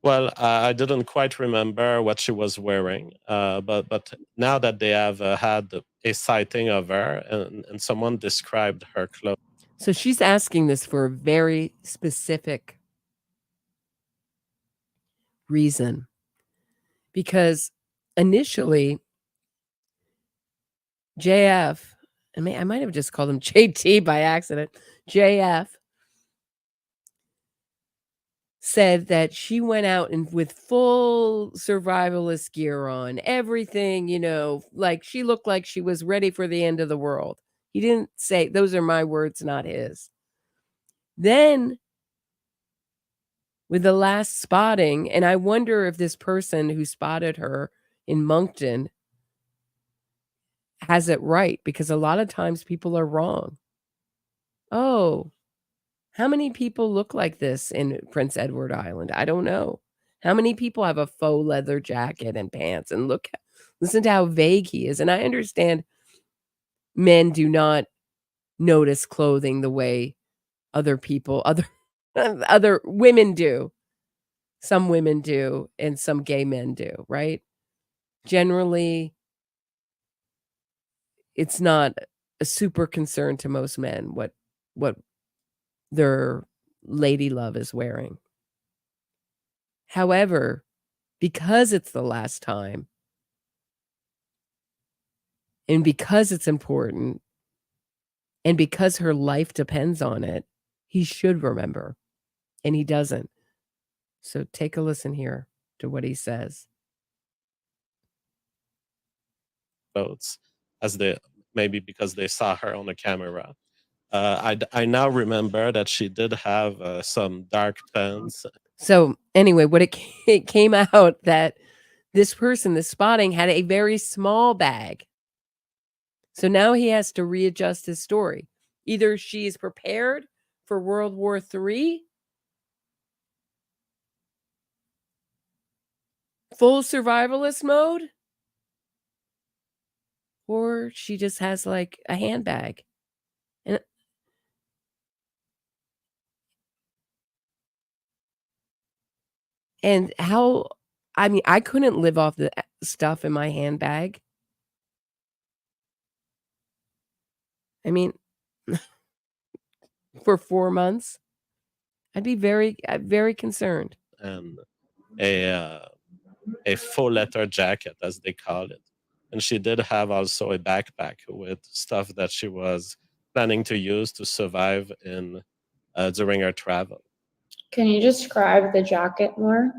Well, I didn't quite remember what she was wearing, but now that they have had a sighting of her and someone described her clothes. So she's asking this for a very specific reason, because initially JF, I might have just called him JT by accident, JF said that she went out and with full survivalist gear on, everything, like she looked like she was ready for the end of the world. He didn't say, those are my words, not his. Then with the last spotting, and I wonder if this person who spotted her in Moncton has it right, because a lot of times people are wrong. Oh, how many people look like this in Prince Edward Island? I don't know. How many people have a faux leather jacket and pants? And listen to how vague he is. And I understand men do not notice clothing the way other people, other women do. Some women do, and some gay men do, right? Generally, it's not a super concern to most men what their lady love is wearing. However, because it's the last time, and because it's important, and because her life depends on it, he should remember, and he doesn't. So take a listen here to what he says. Boats, maybe because they saw her on the camera. I now remember that she did have some dark pants. So anyway, it came out that this person, this spotting, had a very small bag. So now he has to readjust his story. Either she's prepared for World War III, full survivalist mode, or she just has like a handbag. And how, I couldn't live off the stuff in my handbag. For 4 months, I'd be very, very concerned. And a full leather jacket, as they call it. And she did have also a backpack with stuff that she was planning to use to survive during her travel. Can you describe the jacket more?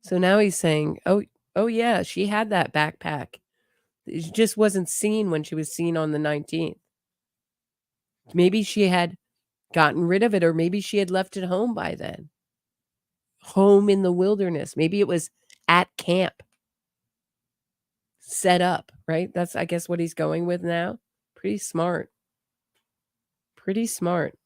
So now he's saying, oh yeah, she had that backpack. It just wasn't seen when she was seen on the 19th. Maybe she had gotten rid of it, or maybe she had left it home by then. Home in the wilderness. Maybe it was at camp. Set up, right? That's, I guess, what he's going with now. Pretty smart. Pretty smart.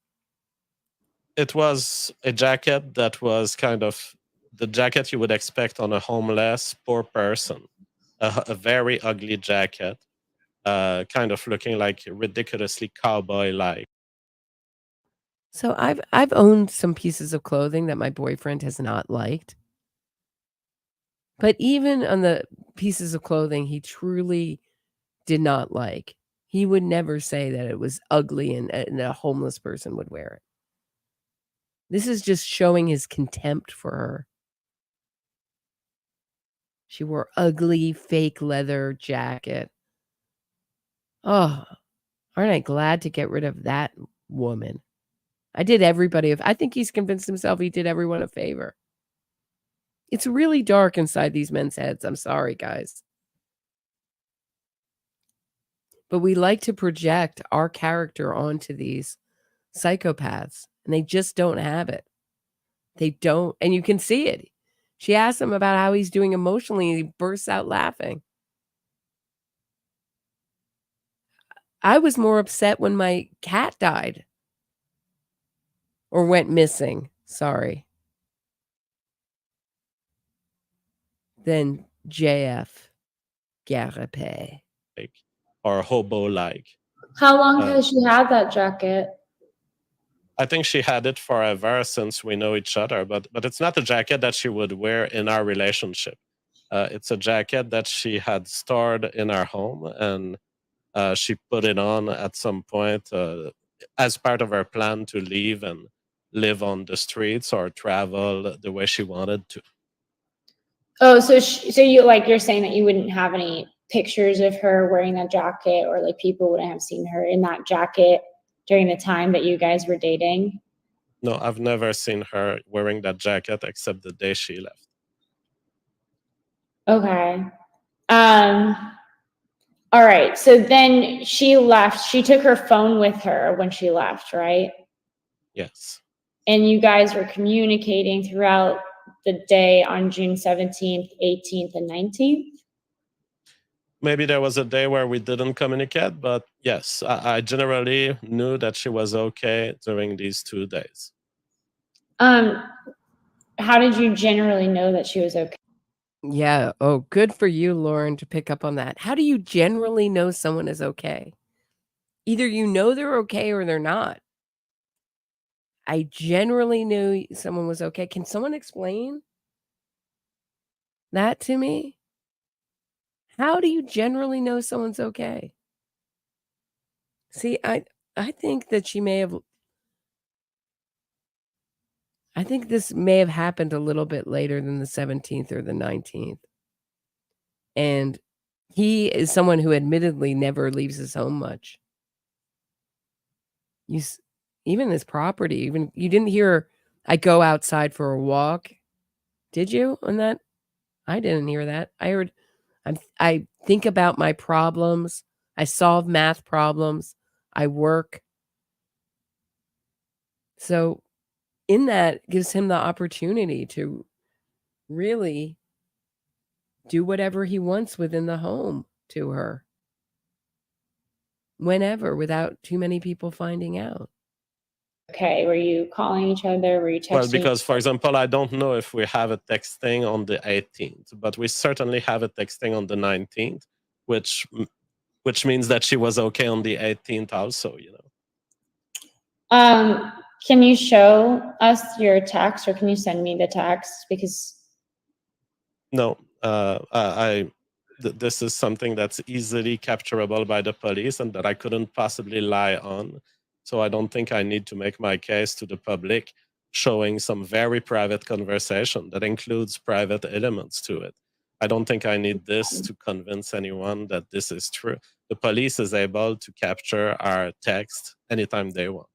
It was a jacket that was kind of the jacket you would expect on a homeless, poor person. A very ugly jacket, kind of looking like ridiculously cowboy-like. So I've owned some pieces of clothing that my boyfriend has not liked. But even on the pieces of clothing he truly did not like, he would never say that it was ugly and a homeless person would wear it. This is just showing his contempt for her. She wore ugly fake leather jacket. Oh, aren't I glad to get rid of that woman? I think he's convinced himself he did everyone a favor. It's really dark inside these men's heads. I'm sorry, guys. But we like to project our character onto these psychopaths, and they just don't have it. They don't, and you can see it. She asked him about how he's doing emotionally, and he bursts out laughing. I was more upset when my cat died. Or went missing, sorry. Than JF Gariepy. Or hobo-like. How long has she had that jacket? I think she had it forever since we know each other, but it's not a jacket that she would wear in our relationship. It's a jacket that she had stored in our home, and she put it on at some point as part of her plan to leave and live on the streets or travel the way she wanted to. Oh, so you're saying that you wouldn't have any pictures of her wearing that jacket, or like people wouldn't have seen her in that jacket during the time that you guys were dating? No, I've never seen her wearing that jacket except the day she left. Okay. All right. So then she left. She took her phone with her when she left, right? Yes. And you guys were communicating throughout the day on June 17th, 18th, and 19th? Maybe there was a day where we didn't communicate, but yes, I generally knew that she was okay during these 2 days. How did you generally know that she was okay? Yeah. Oh, good for you, Lauren, to pick up on that. How do you generally know someone is okay? Either you know they're okay or they're not. I generally knew someone was okay. Can someone explain that to me? How do you generally know someone's okay? See, I think that I think this may have happened a little bit later than the 17th or the 19th. And he is someone who admittedly never leaves his home much. Even his property, even you didn't hear, I go outside for a walk. Did you on that? I didn't hear that. I heard, I think about my problems. I solve math problems. I work. So in that gives him the opportunity to really do whatever he wants within the home to her. Whenever, without too many people finding out. Okay, were you calling each other? Were you texting? Well, because, for example, I don't know if we have a texting on the 18th, but we certainly have a texting on the 19th, which means that she was okay on the 18th also, you know. Can you show us your text, or can you send me the text? Because no, this is something that's easily capturable by the police and that I couldn't possibly lie on. So I don't think I need to make my case to the public, showing some very private conversation that includes private elements to it. I don't think I need this to convince anyone that this is true. The police is able to capture our text anytime they want.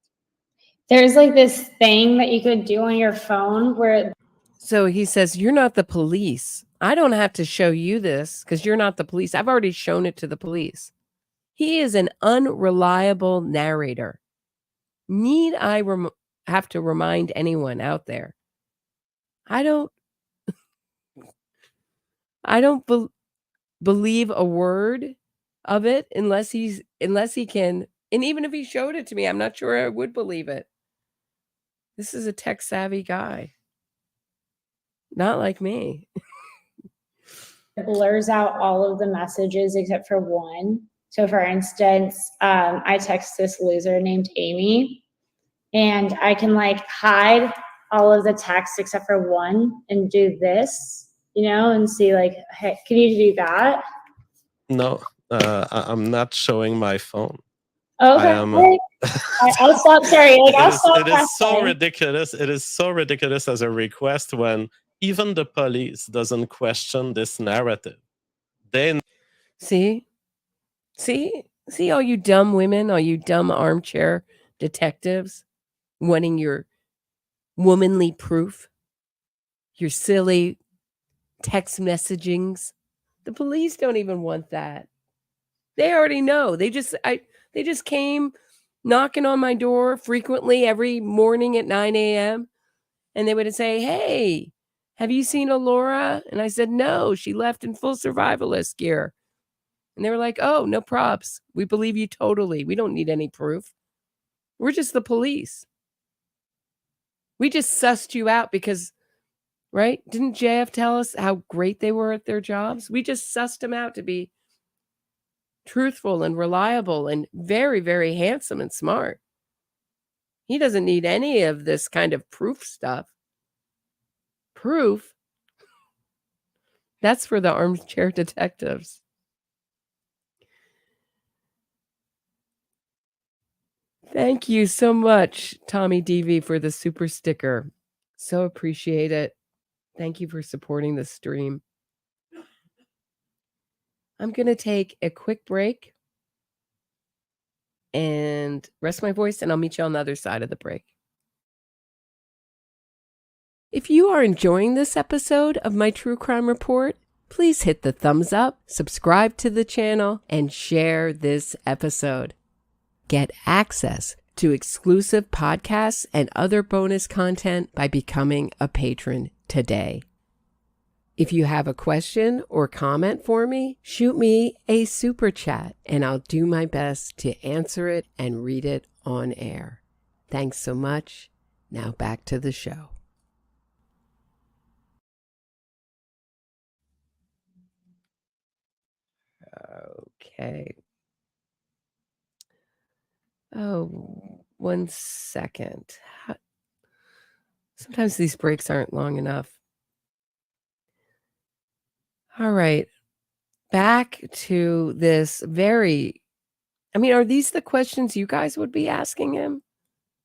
There's like this thing that you could do on your phone where So he says, you're not the police. I don't have to show you this because you're not the police. I've already shown it to the police. He is an unreliable narrator. Need I have to remind anyone out there? I don't believe a word of it unless he can. And even if he showed it to me, I'm not sure I would believe it. This is a tech savvy guy. Not like me. it blurs out all of the messages except for one. So for instance, I text this loser named Amy, and I can like hide all of the text except for one and do this, and see like, hey, can you do that? No, I'm not showing my phone. Okay. I'll stop. Sorry. It is so ridiculous. It is so ridiculous as a request when even the police doesn't question this narrative. They See, all you dumb women, all you dumb armchair detectives wanting your womanly proof, your silly text messagings. The police don't even want that. They already know. They just came knocking on my door frequently every morning at 9 a.m. And they would say, hey, have you seen Alora? And I said, no, she left in full survivalist gear. And they were like, oh, no props. We believe you totally. We don't need any proof. We're just the police. We just sussed you out because, right? Didn't JF tell us how great they were at their jobs? We just sussed them out to be truthful and reliable and very, very handsome and smart. He doesn't need any of this kind of proof stuff. Proof? That's for the armchair detectives. Thank you so much, Tommy DV, for the super sticker. So appreciate it. Thank you for supporting the stream. I'm going to take a quick break and rest my voice, and I'll meet you on the other side of the break. If you are enjoying this episode of my True Crime Report, please hit the thumbs up, subscribe to the channel, and share this episode. Get access to exclusive podcasts and other bonus content by becoming a patron today. If you have a question or comment for me, shoot me a super chat and I'll do my best to answer it and read it on air. Thanks so much. Now back to the show. Okay. Oh, 1 second. Sometimes these breaks aren't long enough. All right. Back to this are these the questions you guys would be asking him?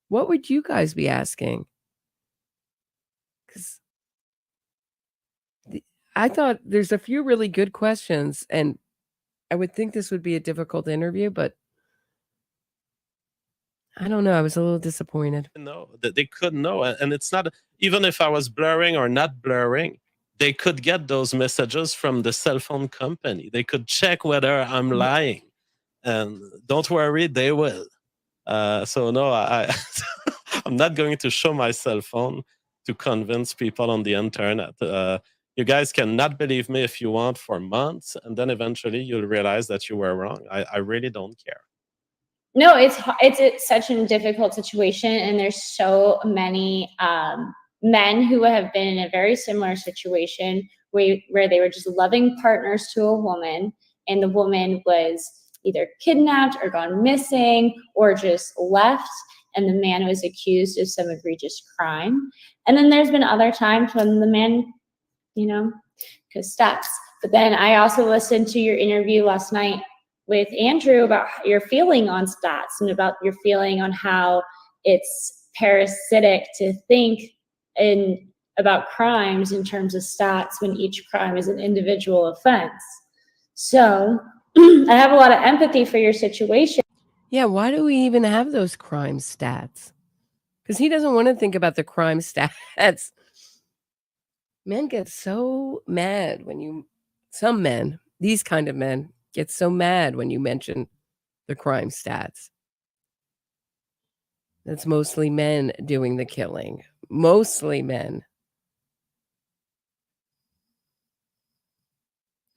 What would you guys be asking? Because I thought there's a few really good questions, and I would think this would be a difficult interview, but I don't know. I was a little disappointed. know that they could know, and it's not even if I was blurring or not blurring. They could get those messages from the cell phone company. They could check whether I'm lying, and don't worry, they will. So no, I'm not going to show my cell phone to convince people on the internet. You guys cannot believe me if you want for months, and then eventually you'll realize that you were wrong. I really don't care. No, it's such a difficult situation, and there's so many men who have been in a very similar situation where they were just loving partners to a woman, and the woman was either kidnapped or gone missing or just left, and the man was accused of some egregious crime. And then there's been other times when the man, because steps. But then I also listened to your interview last night with Andrew about your feeling on stats and about your feeling on how it's parasitic to think about crimes in terms of stats when each crime is an individual offense. So I have a lot of empathy for your situation. Yeah, why do we even have those crime stats? because he doesn't want to think about the crime stats. Men get so mad when some men, these kind of men, get so mad when you mention the crime stats. That's mostly men doing the killing. Mostly men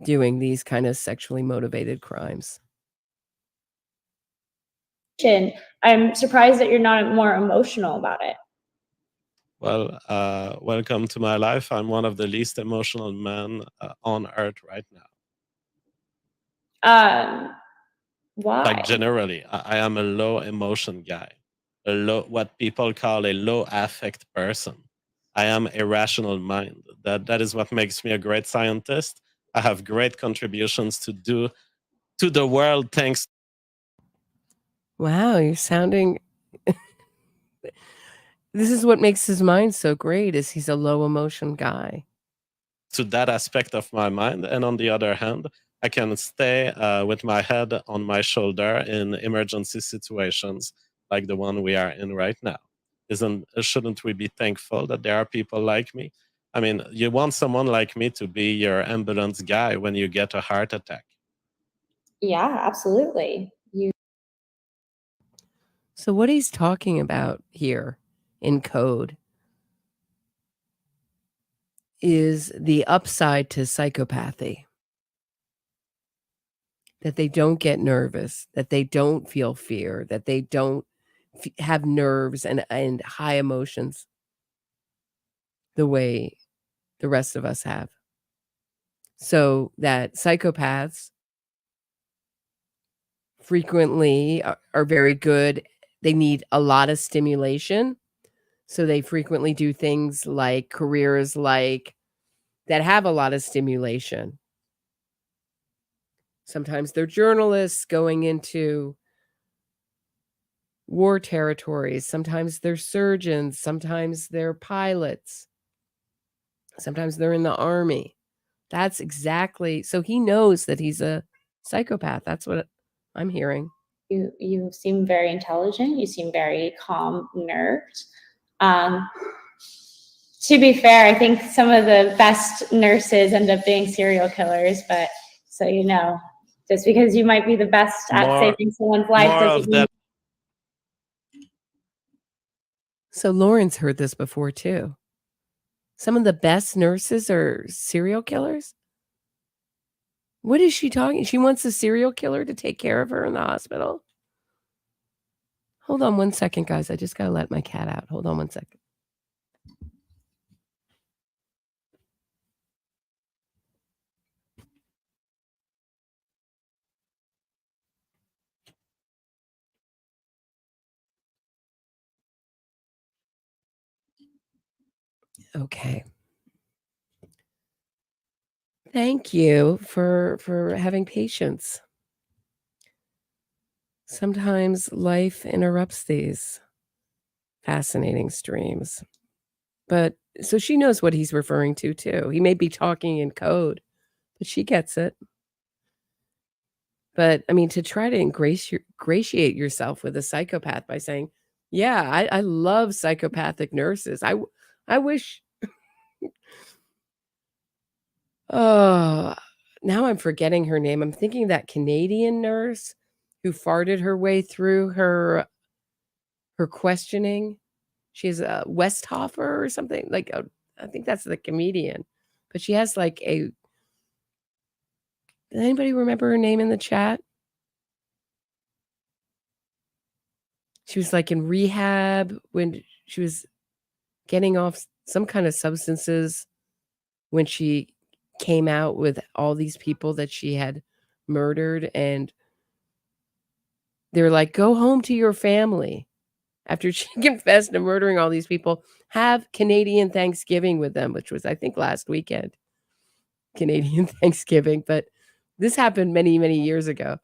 doing these kind of sexually motivated crimes. I'm surprised that you're not more emotional about it. Well, welcome to my life. I'm one of the least emotional men on earth right now. Why? Like generally, I am a low emotion guy, what people call a low affect person. I am a rational mind. That is what makes me a great scientist. I have great contributions to do to the world thanks. Wow, you're sounding. This is what makes his mind so great, is he's a low emotion guy. To that aspect of my mind, and on the other hand, I can stay with my head on my shoulder in emergency situations like the one we are in right now. Shouldn't we be thankful that there are people like me? I mean, you want someone like me to be your ambulance guy when you get a heart attack. Yeah, absolutely. So what he's talking about here in code is the upside to psychopathy. That they don't get nervous, that they don't feel fear, that they don't have nerves and high emotions the way the rest of us have. So that psychopaths frequently are very good. They need a lot of stimulation. So they frequently do things like careers like that have a lot of stimulation. Sometimes they're journalists going into war territories. Sometimes they're surgeons. Sometimes they're pilots. Sometimes they're in the army. That's exactly. So he knows that he's a psychopath. That's what I'm hearing. You seem very intelligent. You seem very calm-nerved. To be fair, I think some of the best nurses end up being serial killers, but so you know, just because you might be the best at saving someone's life doesn't mean. So Lauren's heard this before too. Some of the best nurses are serial killers? What is she talking? She wants a serial killer to take care of her in the hospital? Hold on one second, guys. I just got to let my cat out. Hold on one second. Okay. Thank you for having patience. Sometimes life interrupts these fascinating streams. But so she knows what he's referring to too. He may be talking in code, but she gets it. But I mean, to try to ingratiate yourself with a psychopath by saying, yeah, I love psychopathic nurses. I wish. Oh, now I'm forgetting her name. I'm thinking that Canadian nurse who farted her way through her questioning. She has a Westhofer or something like. I think that's the comedian, but she has like a. Does anybody remember her name in the chat? She was like in rehab when she was getting off some kind of substances when she came out with all these people that she had murdered, and they're like, go home to your family. After she confessed to murdering all these people, have Canadian Thanksgiving with them, which was, I think, last weekend. Canadian Thanksgiving, but this happened many, many years ago.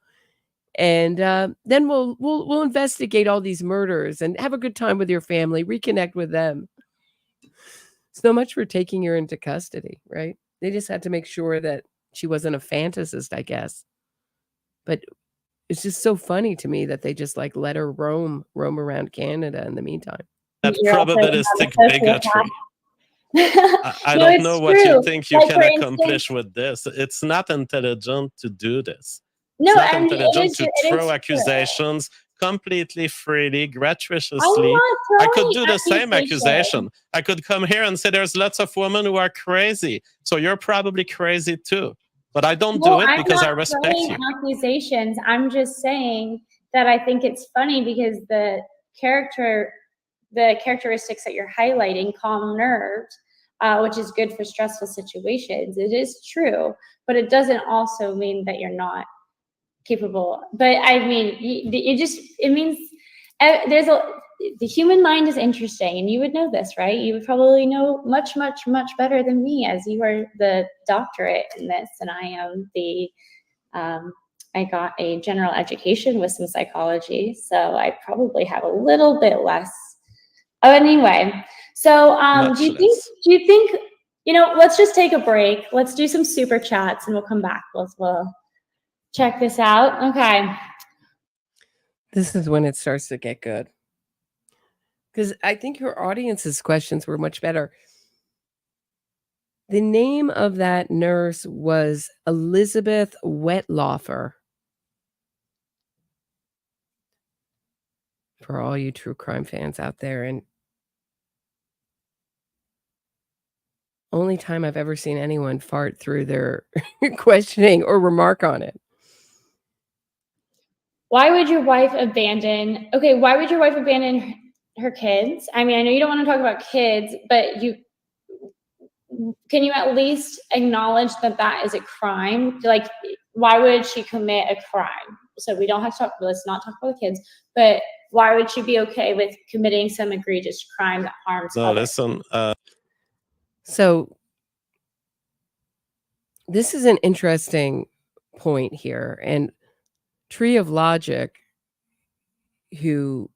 And then we'll investigate all these murders and have a good time with your family, reconnect with them. So much for taking her into custody, right? They just had to make sure that she wasn't a fantasist, I guess. But it's just so funny to me that they just like let her roam around Canada in the meantime. that you're also not a probabilistic sociopath. bigotry. I No, don't it's know what you true. think you Like, can for instance, accomplish with this. It's not intelligent to do this. no, It's not I mean, intelligent to it throw is true. accusations completely freely, I'm gratuitously. not I could throwing do the same accusations. accusation. I could come here and say there's lots of women who are crazy. So you're probably crazy too. But I don't do it I'm because I not respect throwing you. accusations. I'm just saying that I think it's funny because the characteristics that you're highlighting, calm nerves, which is good for stressful situations. It is true, but it doesn't also mean that you're not capable. But I mean, it means the human mind is interesting, and you would know this, right? You would probably know much, much, much better than me, as you are the doctorate in this, and I am I got a general education with some psychology, so I probably have a little bit less. Oh, anyway, so do you think, let's just take a break. Let's do some super chats, and we'll come back. We'll check this out. Okay. This is when it starts to get good. Because I think your audience's questions were much better. The name of that nurse was Elizabeth Wetlaufer. For all you true crime fans out there. And only time I've ever seen anyone fart through their questioning or remark on it. Why would your wife abandon her kids? I mean, I know you don't want to talk about kids, but can you at least acknowledge that that is a crime? Like, why would she commit a crime? So we don't have to let's not talk about the kids, but why would she be okay with committing some egregious crime that harms others? Listen. So this is an interesting point here. And Tree of Logic, who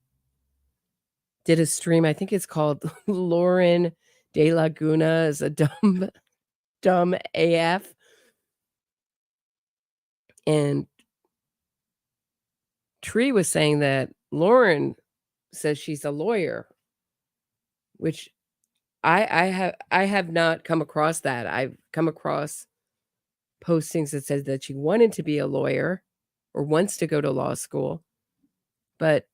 did a stream, I think it's called Lauren DeLaguna is a dumb AF. And Tree was saying that Lauren says she's a lawyer, which I have not come across that. I've come across postings that says that she wanted to be a lawyer or wants to go to law school. But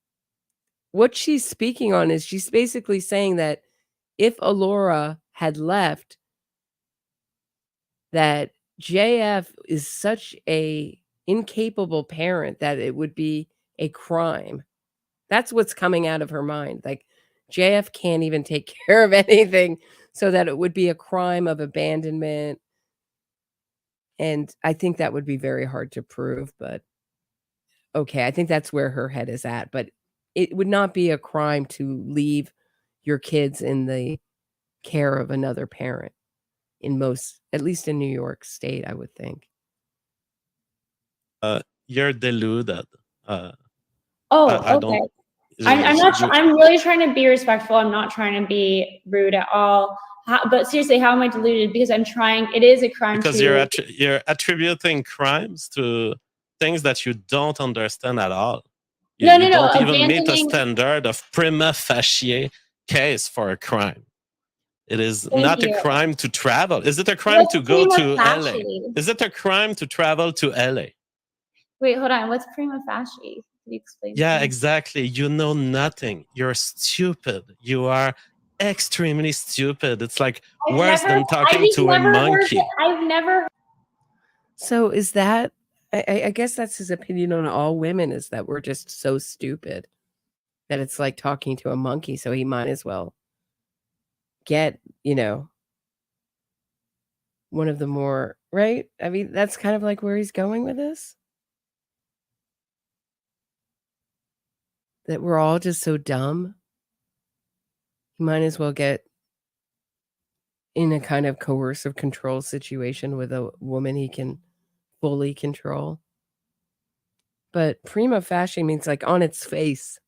what she's speaking on is she's basically saying that if Alora had left, that JF is such a incapable parent that it would be a crime. That's what's coming out of her mind. Like, JF can't even take care of anything, so that it would be a crime of abandonment. And I think that would be very hard to prove, but okay, I think that's where her head is at. But it would not be a crime to leave your kids in the care of another parent at least in New York State, I would think. You're deluded. Okay. I'm not. I'm really trying to be respectful. I'm not trying to be rude at all. But seriously, how am I deluded? Because I'm trying. It is a crime. Because you're attributing crimes to things that you don't understand at all. You don't even meet the standard of prima facie case for a crime. It is not a crime to travel. Is it a crime to go to LA? Is it a crime to travel to LA? Wait, hold on. What's prima facie? Can you explain? Yeah, exactly. You know nothing. You're stupid. You are extremely stupid. It's like worse than talking to a monkey. I've never. So is that, I guess that's his opinion on all women, is that we're just so stupid that it's like talking to a monkey. So he might as well get, one of the more, right? I mean, that's kind of like where he's going with this. That we're all just so dumb. He might as well get in a kind of coercive control situation with a woman he can fully control. But prima facie means like on its face.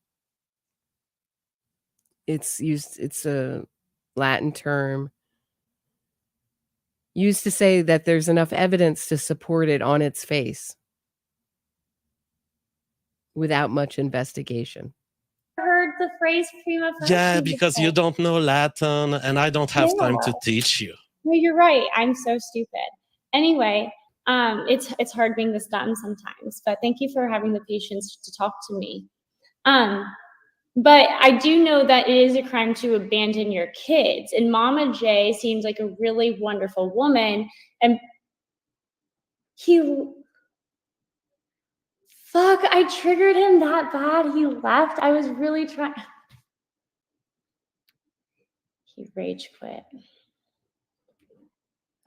It's a Latin term used to say that there's enough evidence to support it on its face without much investigation. Heard the phrase prima facie. Yeah, because you don't know Latin and I don't have time to teach you. No, you're right. I'm so stupid. Anyway, it's hard being this dumb sometimes, but thank you for having the patience to talk to me. But I do know that it is a crime to abandon your kids, and Mama J seems like a really wonderful woman, and fuck, I triggered him that bad. He left. I was really trying. He rage quit.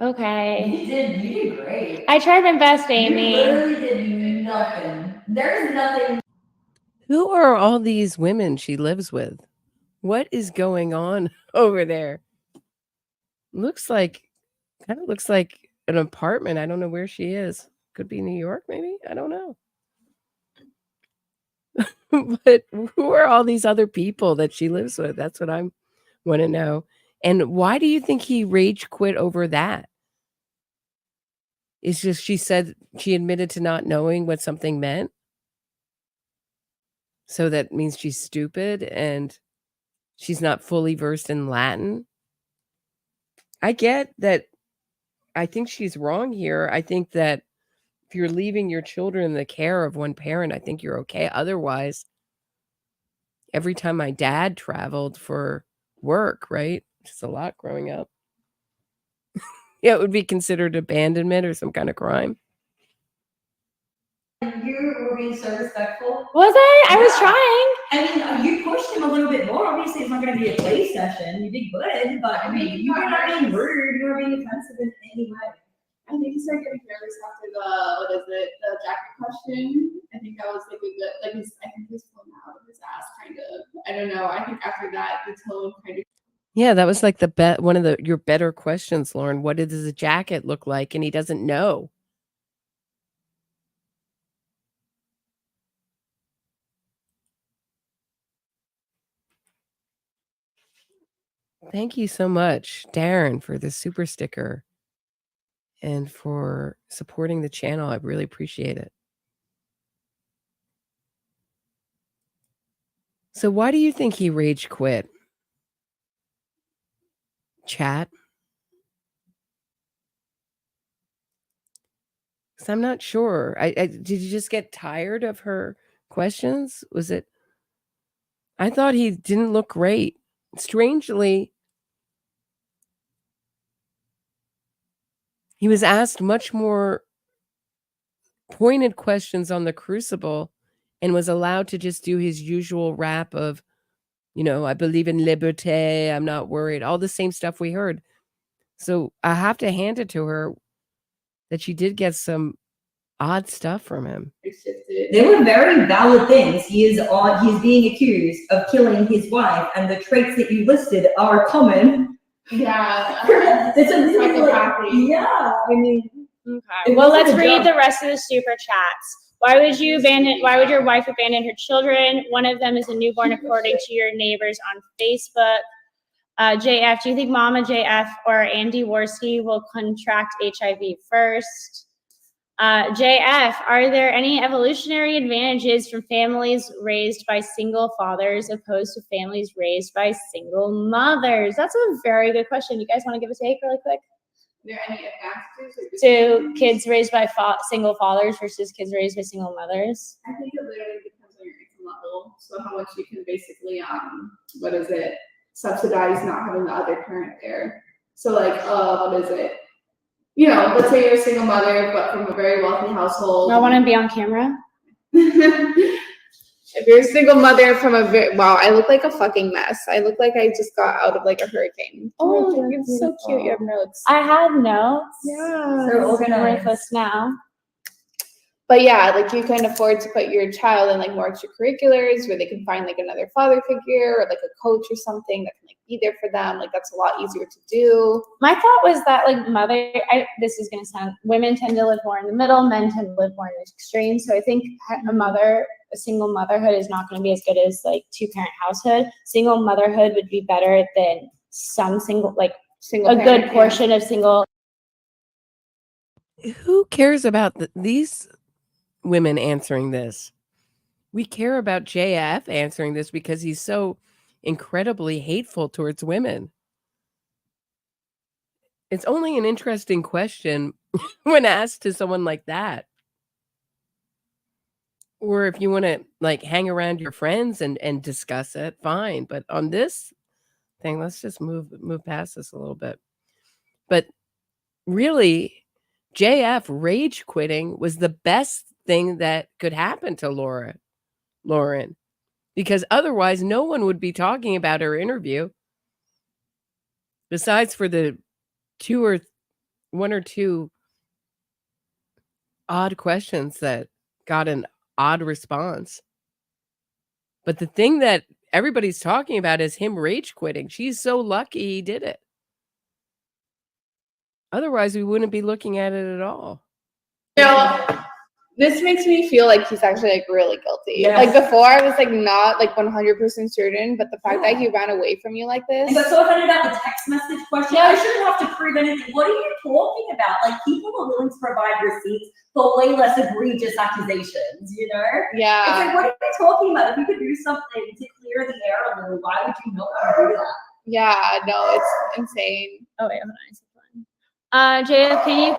Okay. You did great. I tried my best, Amy. You literally did nothing. There's nothing. Who are all these women she lives with? What is going on over there? Kind of looks like an apartment. I don't know where she is. Could be New York, maybe. I don't know. But who are all these other people that she lives with? That's what I want to know. And why do you think he rage quit over that? It's just she said she admitted to not knowing what something meant. So that means she's stupid and she's not fully versed in Latin. I get that. I think she's wrong here. I think that if you're leaving your children in the care of one parent, I think you're okay. Otherwise, every time my dad traveled for work, right? Which is a lot growing up. Yeah, it would be considered abandonment or some kind of crime. You were being so respectful. Was I? I was trying. I mean, you pushed him a little bit more. Obviously, it's not going to be a play session. You did good, but I mean, you were not being rude. You were being offensive in any way. I think he started getting nervous after the jacket question. I think that was like a good, I think he was pulling out of his ass, kind of. I don't know. I think after that, the tone kind of. Yeah, that was like one of your better questions, Lauren. What does the jacket look like? And he doesn't know. Thank you so much, Darren, for the super sticker and for supporting the channel. I really appreciate it. So why do you think he rage quit? Chat? Because I'm not sure. Did you just get tired of her questions? Was it? I thought he didn't look great. Strangely, he was asked much more pointed questions on the Crucible and was allowed to just do his usual rap of, I believe in liberté, I'm not worried, all the same stuff we heard. So I have to hand it to her that she did get some odd stuff from him. They were very valid things. He's being accused of killing his wife, and the traits that you listed are common. Yeah. It's a really yeah. I mean, okay. Well, let's read the rest of the super chats. Why would your wife abandon her children? One of them is a newborn, according to your neighbors on Facebook. JF, do you think Mama JF or Andy Worski will contract HIV first? JF, are there any evolutionary advantages from families raised by single fathers opposed to families raised by single mothers? That's a very good question. You guys want to give a take really quick? Are there any advantages? To kids raised by single fathers versus kids raised by single mothers? I think it literally depends on your income level. So how much you can basically, subsidize not having the other parent there. So let's say you're a single mother, but from a very wealthy household. I want to be on camera. If you're a single mother from wow, I look like a fucking mess. I look like I just got out of like a hurricane. Oh, it's so cute. You have notes. I have notes. Yeah. They're organized with us now. But yeah, you can afford to put your child in more extracurriculars where they can find another father figure or a coach or something that can be there for them. That's a lot easier to do. My thought was that this is going to sound, women tend to live more in the middle, men tend to live more in the extreme. So I think a single motherhood is not going to be as good as two-parent household. Single motherhood would be better than some single a good portion of single. Who cares about these women answering this? We care about JF answering this because he's so incredibly hateful towards women. It's only an interesting question when asked to someone like that. Or if you want to like hang around your friends and discuss it, fine. But on this thing, let's just move past this a little bit. But really, JF rage quitting was the best thing that could happen to Lauren, because otherwise no one would be talking about her interview. Besides for the one or two odd questions that got an odd response. But the thing that everybody's talking about is him rage quitting. She's so lucky he did it. Otherwise, we wouldn't be looking at it at all. You know, this makes me feel like he's actually like really guilty. Yes. Like before, I was like not like 100% certain, but the fact that he ran away from you like this. And got so offended about the text message question. I shouldn't have to prove anything. What are you talking about? Like, people are willing to provide receipts for way less egregious accusations, you know? Yeah. It's like, what are you talking about? If you could do something to clear the air a little, why would you not want to do that? Yeah, no, it's insane. Oh wait, hold on. JF,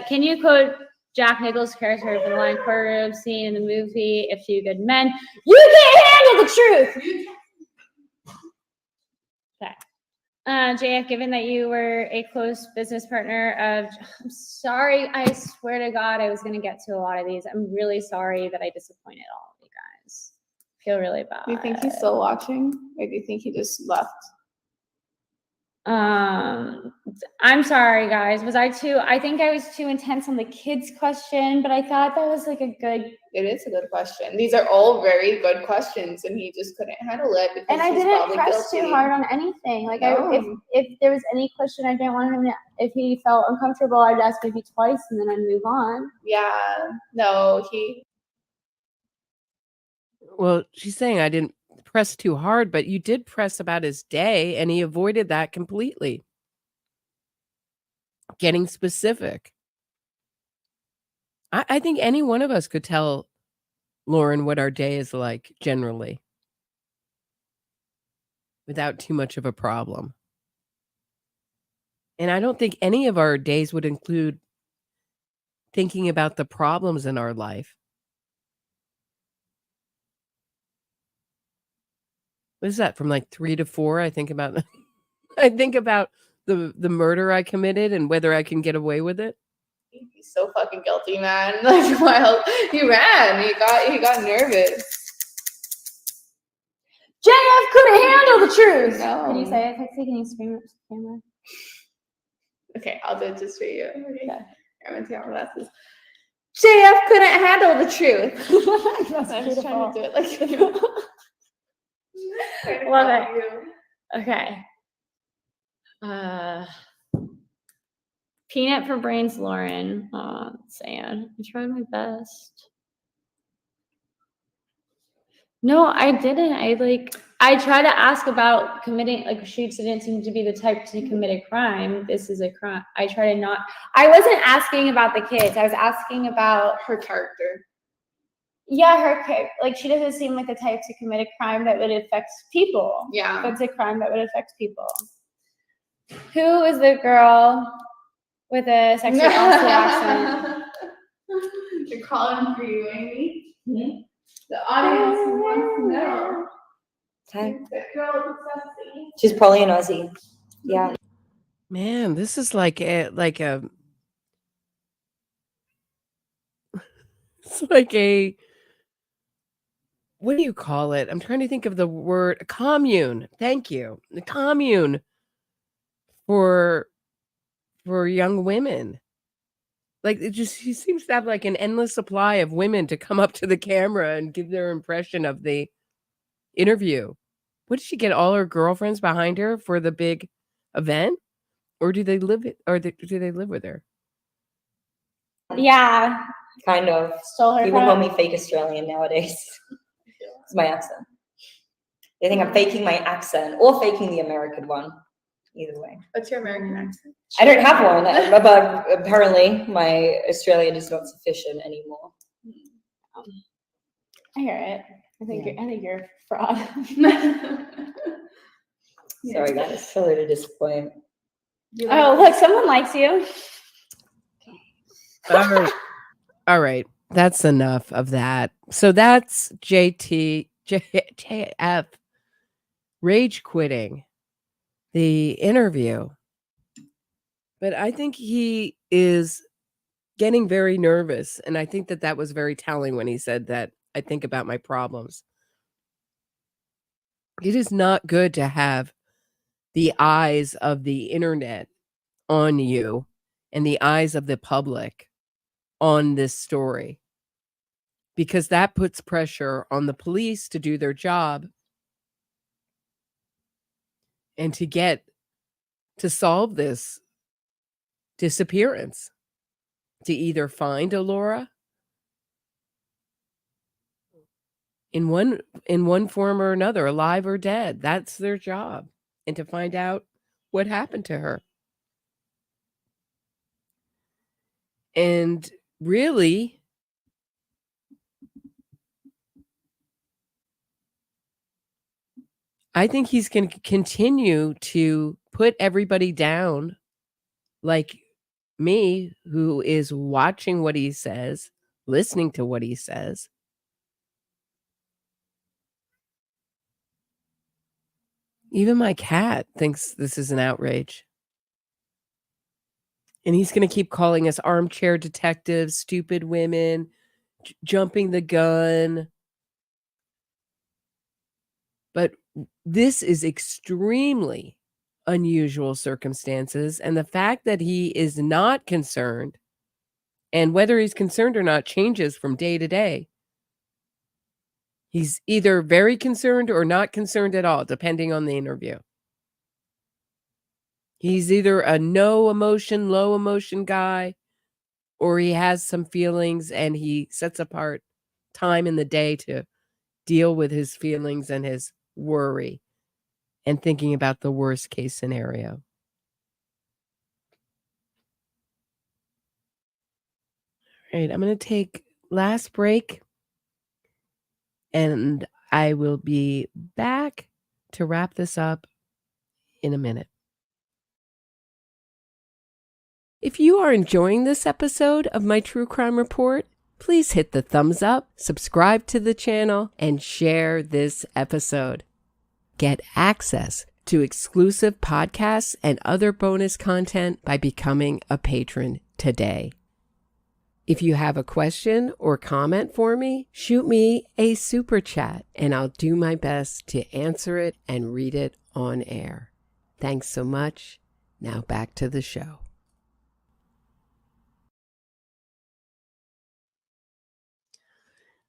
can you quote Jack Nichol's character from the line courtroom scene in the movie "A Few Good Men"? You can't handle the truth. Okay. JF, given that you were a close business partner of, I'm sorry, I swear to God, I was going to get to a lot of these. I'm really sorry that I disappointed all of you guys. I feel really bad. Do you think he's still watching? Or do you think he just left? I'm sorry, guys. I think I was too intense on the kids question, but I thought that was like It is a good question. These are all very good questions, and he just couldn't handle it. Because and I he's didn't probably press guilty. too hard on anything. Like No. if there was any question I didn't want him to, if he felt uncomfortable, I'd ask maybe twice and then I'd move on. Yeah, no, Well, she's saying I didn't press too hard, but you did press about his day, and he avoided that completely. Getting specific. I think any one of us could tell Lauren what our day is like generally without too much of a problem. And I don't think any of our days would include thinking about the problems in our life. What is that, from like 3 to 4? I think about the murder I committed and whether I can get away with it. he's so fucking guilty, man. Like, well, he ran. He got nervous. JF couldn't handle the truth. No. Can you say it? Can you scream at the camera? Okay, I'll do it just for you. Okay. I'm gonna take my glasses. JF couldn't handle the truth. That's I'm just trying to do it like you. Love it. Okay. Peanut for brains, Lauren. Oh, sad. I tried my best. No, I didn't. I tried to ask about committing, like, she didn't seem to be the type to commit a crime. This is a crime. I wasn't asking about the kids. I was asking about Her character. yeah, her character. Like, she doesn't seem like the type to commit a crime that would affect people. Yeah. That's a crime that would affect people. Who is the girl with a sexy Aussie accent? They're calling for you, Amy. Mm-hmm. The audience wants to know. Okay. The girl with the sexy. She's probably an Aussie. Yeah. Man, this is like a it's like a, what do you call it? I'm trying to think of the word. Commune. Thank you. The commune for young women. Like, she seems to have like an endless supply of women to come up to the camera and give their impression of the interview. What, did she get all her girlfriends behind her for the big event? Or do they live do they live with her? Yeah. Kind of. Stole her People car. call me fake Australian nowadays. It's my accent. They think I'm faking my accent or faking the American one. Either way. What's your American accent? I don't have one, but apparently my Australian is not sufficient anymore. I hear it. I think you're a fraud. Sorry, guys. Sorry to disappoint. Oh, look, someone likes you. All right. That's enough of that. So that's JF rage quitting the interview. But I think he is getting very nervous. And I think that was very telling when he said that I think about my problems. It is not good to have the eyes of the internet on you and the eyes of the public on this story, because that puts pressure on the police to do their job and to solve this disappearance, to either find Alora in one form or another, alive or dead. That's their job, and to find out what happened to her. And really, I think he's going to continue to put everybody down, like me, who is watching what he says, listening to what he says. Even my cat thinks this is an outrage. And he's going to keep calling us armchair detectives, stupid women, jumping the gun. But this is extremely unusual circumstances. And the fact that he is not concerned, and whether he's concerned or not changes from day to day. He's either very concerned or not concerned at all, depending on the interview. He's either a no emotion, low emotion guy, or he has some feelings and he sets apart time in the day to deal with his feelings and his worry and thinking about the worst case scenario. All right, I'm going to take last break, and I will be back to wrap this up in a minute. If you are enjoying this episode of my True Crime Report, please hit the thumbs up, subscribe to the channel, and share this episode. Get access to exclusive podcasts and other bonus content by becoming a patron today. If you have a question or comment for me, shoot me a super chat and I'll do my best to answer it and read it on air. Thanks so much. Now back to the show.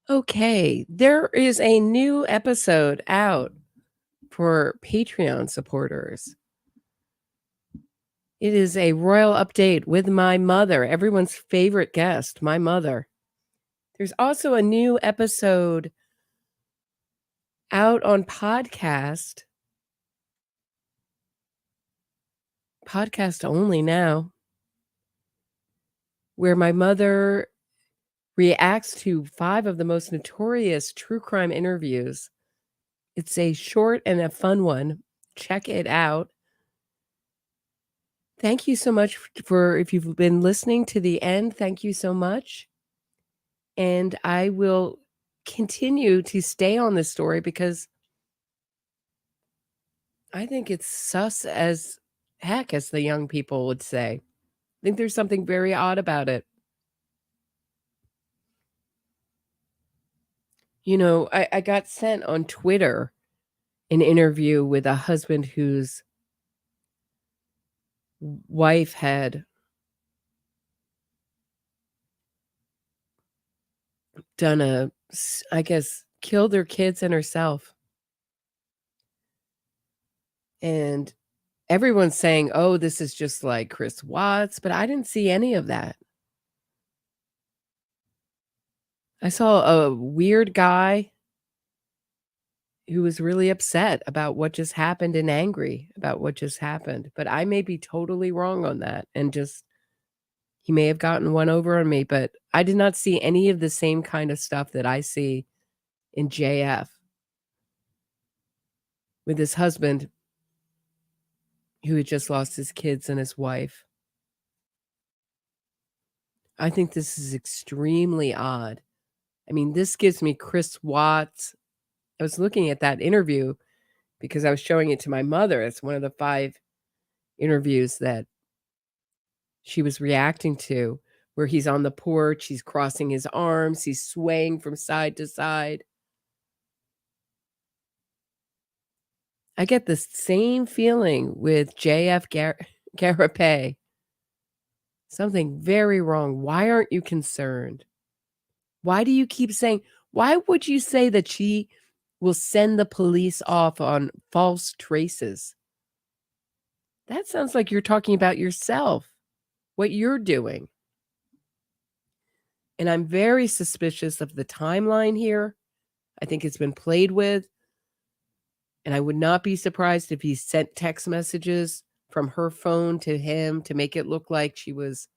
Okay, there is a new episode out for Patreon supporters. It is a royal update with my mother, everyone's favorite guest, my mother. There's also a new episode out on podcast only now, where my mother reacts to 5 of the most notorious true crime interviews. It's a short and a fun one. Check it out. Thank you so much for, if you've been listening to the end, thank you so much. And I will continue to stay on this story because I think it's sus as heck, as the young people would say. I think there's something very odd about it. You know, I got sent on Twitter an interview with a husband whose wife had done killed her kids and herself. And everyone's saying, oh, this is just like Chris Watts, but I didn't see any of that. I saw a weird guy who was really upset about what just happened and angry about what just happened. But I may be totally wrong on that. And just, he may have gotten one over on me, but I did not see any of the same kind of stuff that I see in JF with his husband who had just lost his kids and his wife. I think this is extremely odd. I mean, this gives me Chris Watts. I was looking at that interview because I was showing it to my mother. It's one of the 5 interviews that she was reacting to, where he's on the porch, he's crossing his arms, he's swaying from side to side. I get the same feeling with JF Gariepy. Something very wrong. Why aren't you concerned? Why do you keep saying, why would you say that she will send the police off on false traces? That sounds like you're talking about yourself, what you're doing. And I'm very suspicious of the timeline here. I think it's been played with. And I would not be surprised if he sent text messages from her phone to him to make it look like she was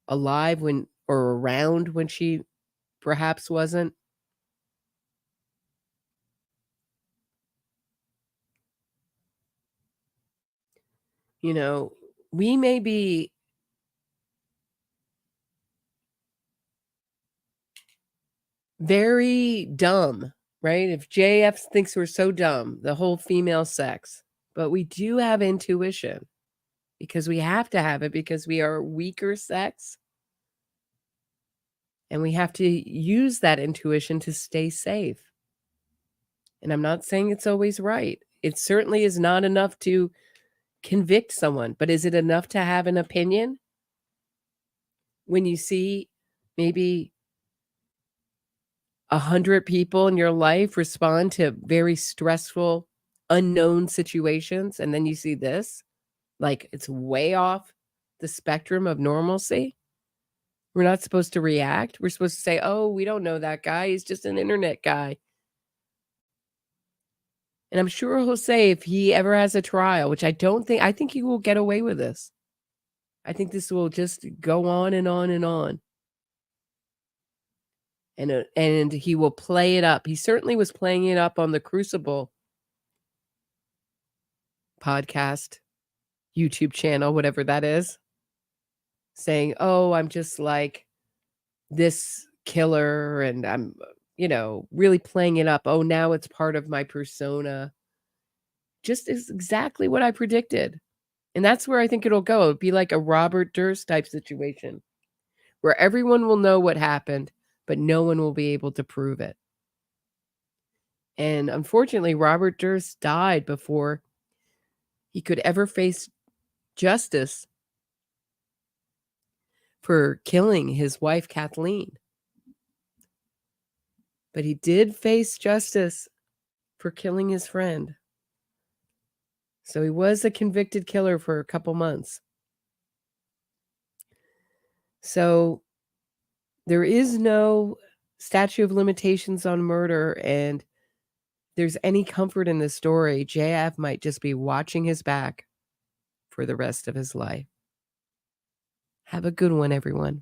alive when or around when she perhaps wasn't. You know, we may be very dumb, right? If JF thinks we're so dumb, the whole female sex, but we do have intuition because we have to have it because we are weaker sex. And we have to use that intuition to stay safe. And I'm not saying it's always right. It certainly is not enough to convict someone, but is it enough to have an opinion? When you see maybe 100 people in your life respond to very stressful, unknown situations, and then you see this, like it's way off the spectrum of normalcy. We're not supposed to react. We're supposed to say, oh, we don't know that guy. He's just an internet guy. And I'm sure he'll say if he ever has a trial, which I think he will get away with this. I think this will just go on and on and on. And he will play it up. He certainly was playing it up on the Crucible podcast, YouTube channel, whatever that is, saying, oh, I'm just like this killer and I'm, really playing it up. Oh, now it's part of my persona. Just is exactly what I predicted. And that's where I think it'll go. It'd be like a Robert Durst type situation where everyone will know what happened, but no one will be able to prove it. And unfortunately, Robert Durst died before he could ever face justice for killing his wife, Kathleen. But he did face justice for killing his friend. So he was a convicted killer for a couple months. So there is no statute of limitations on murder, and if there's any comfort in this story, JF might just be watching his back for the rest of his life. Have a good one, everyone.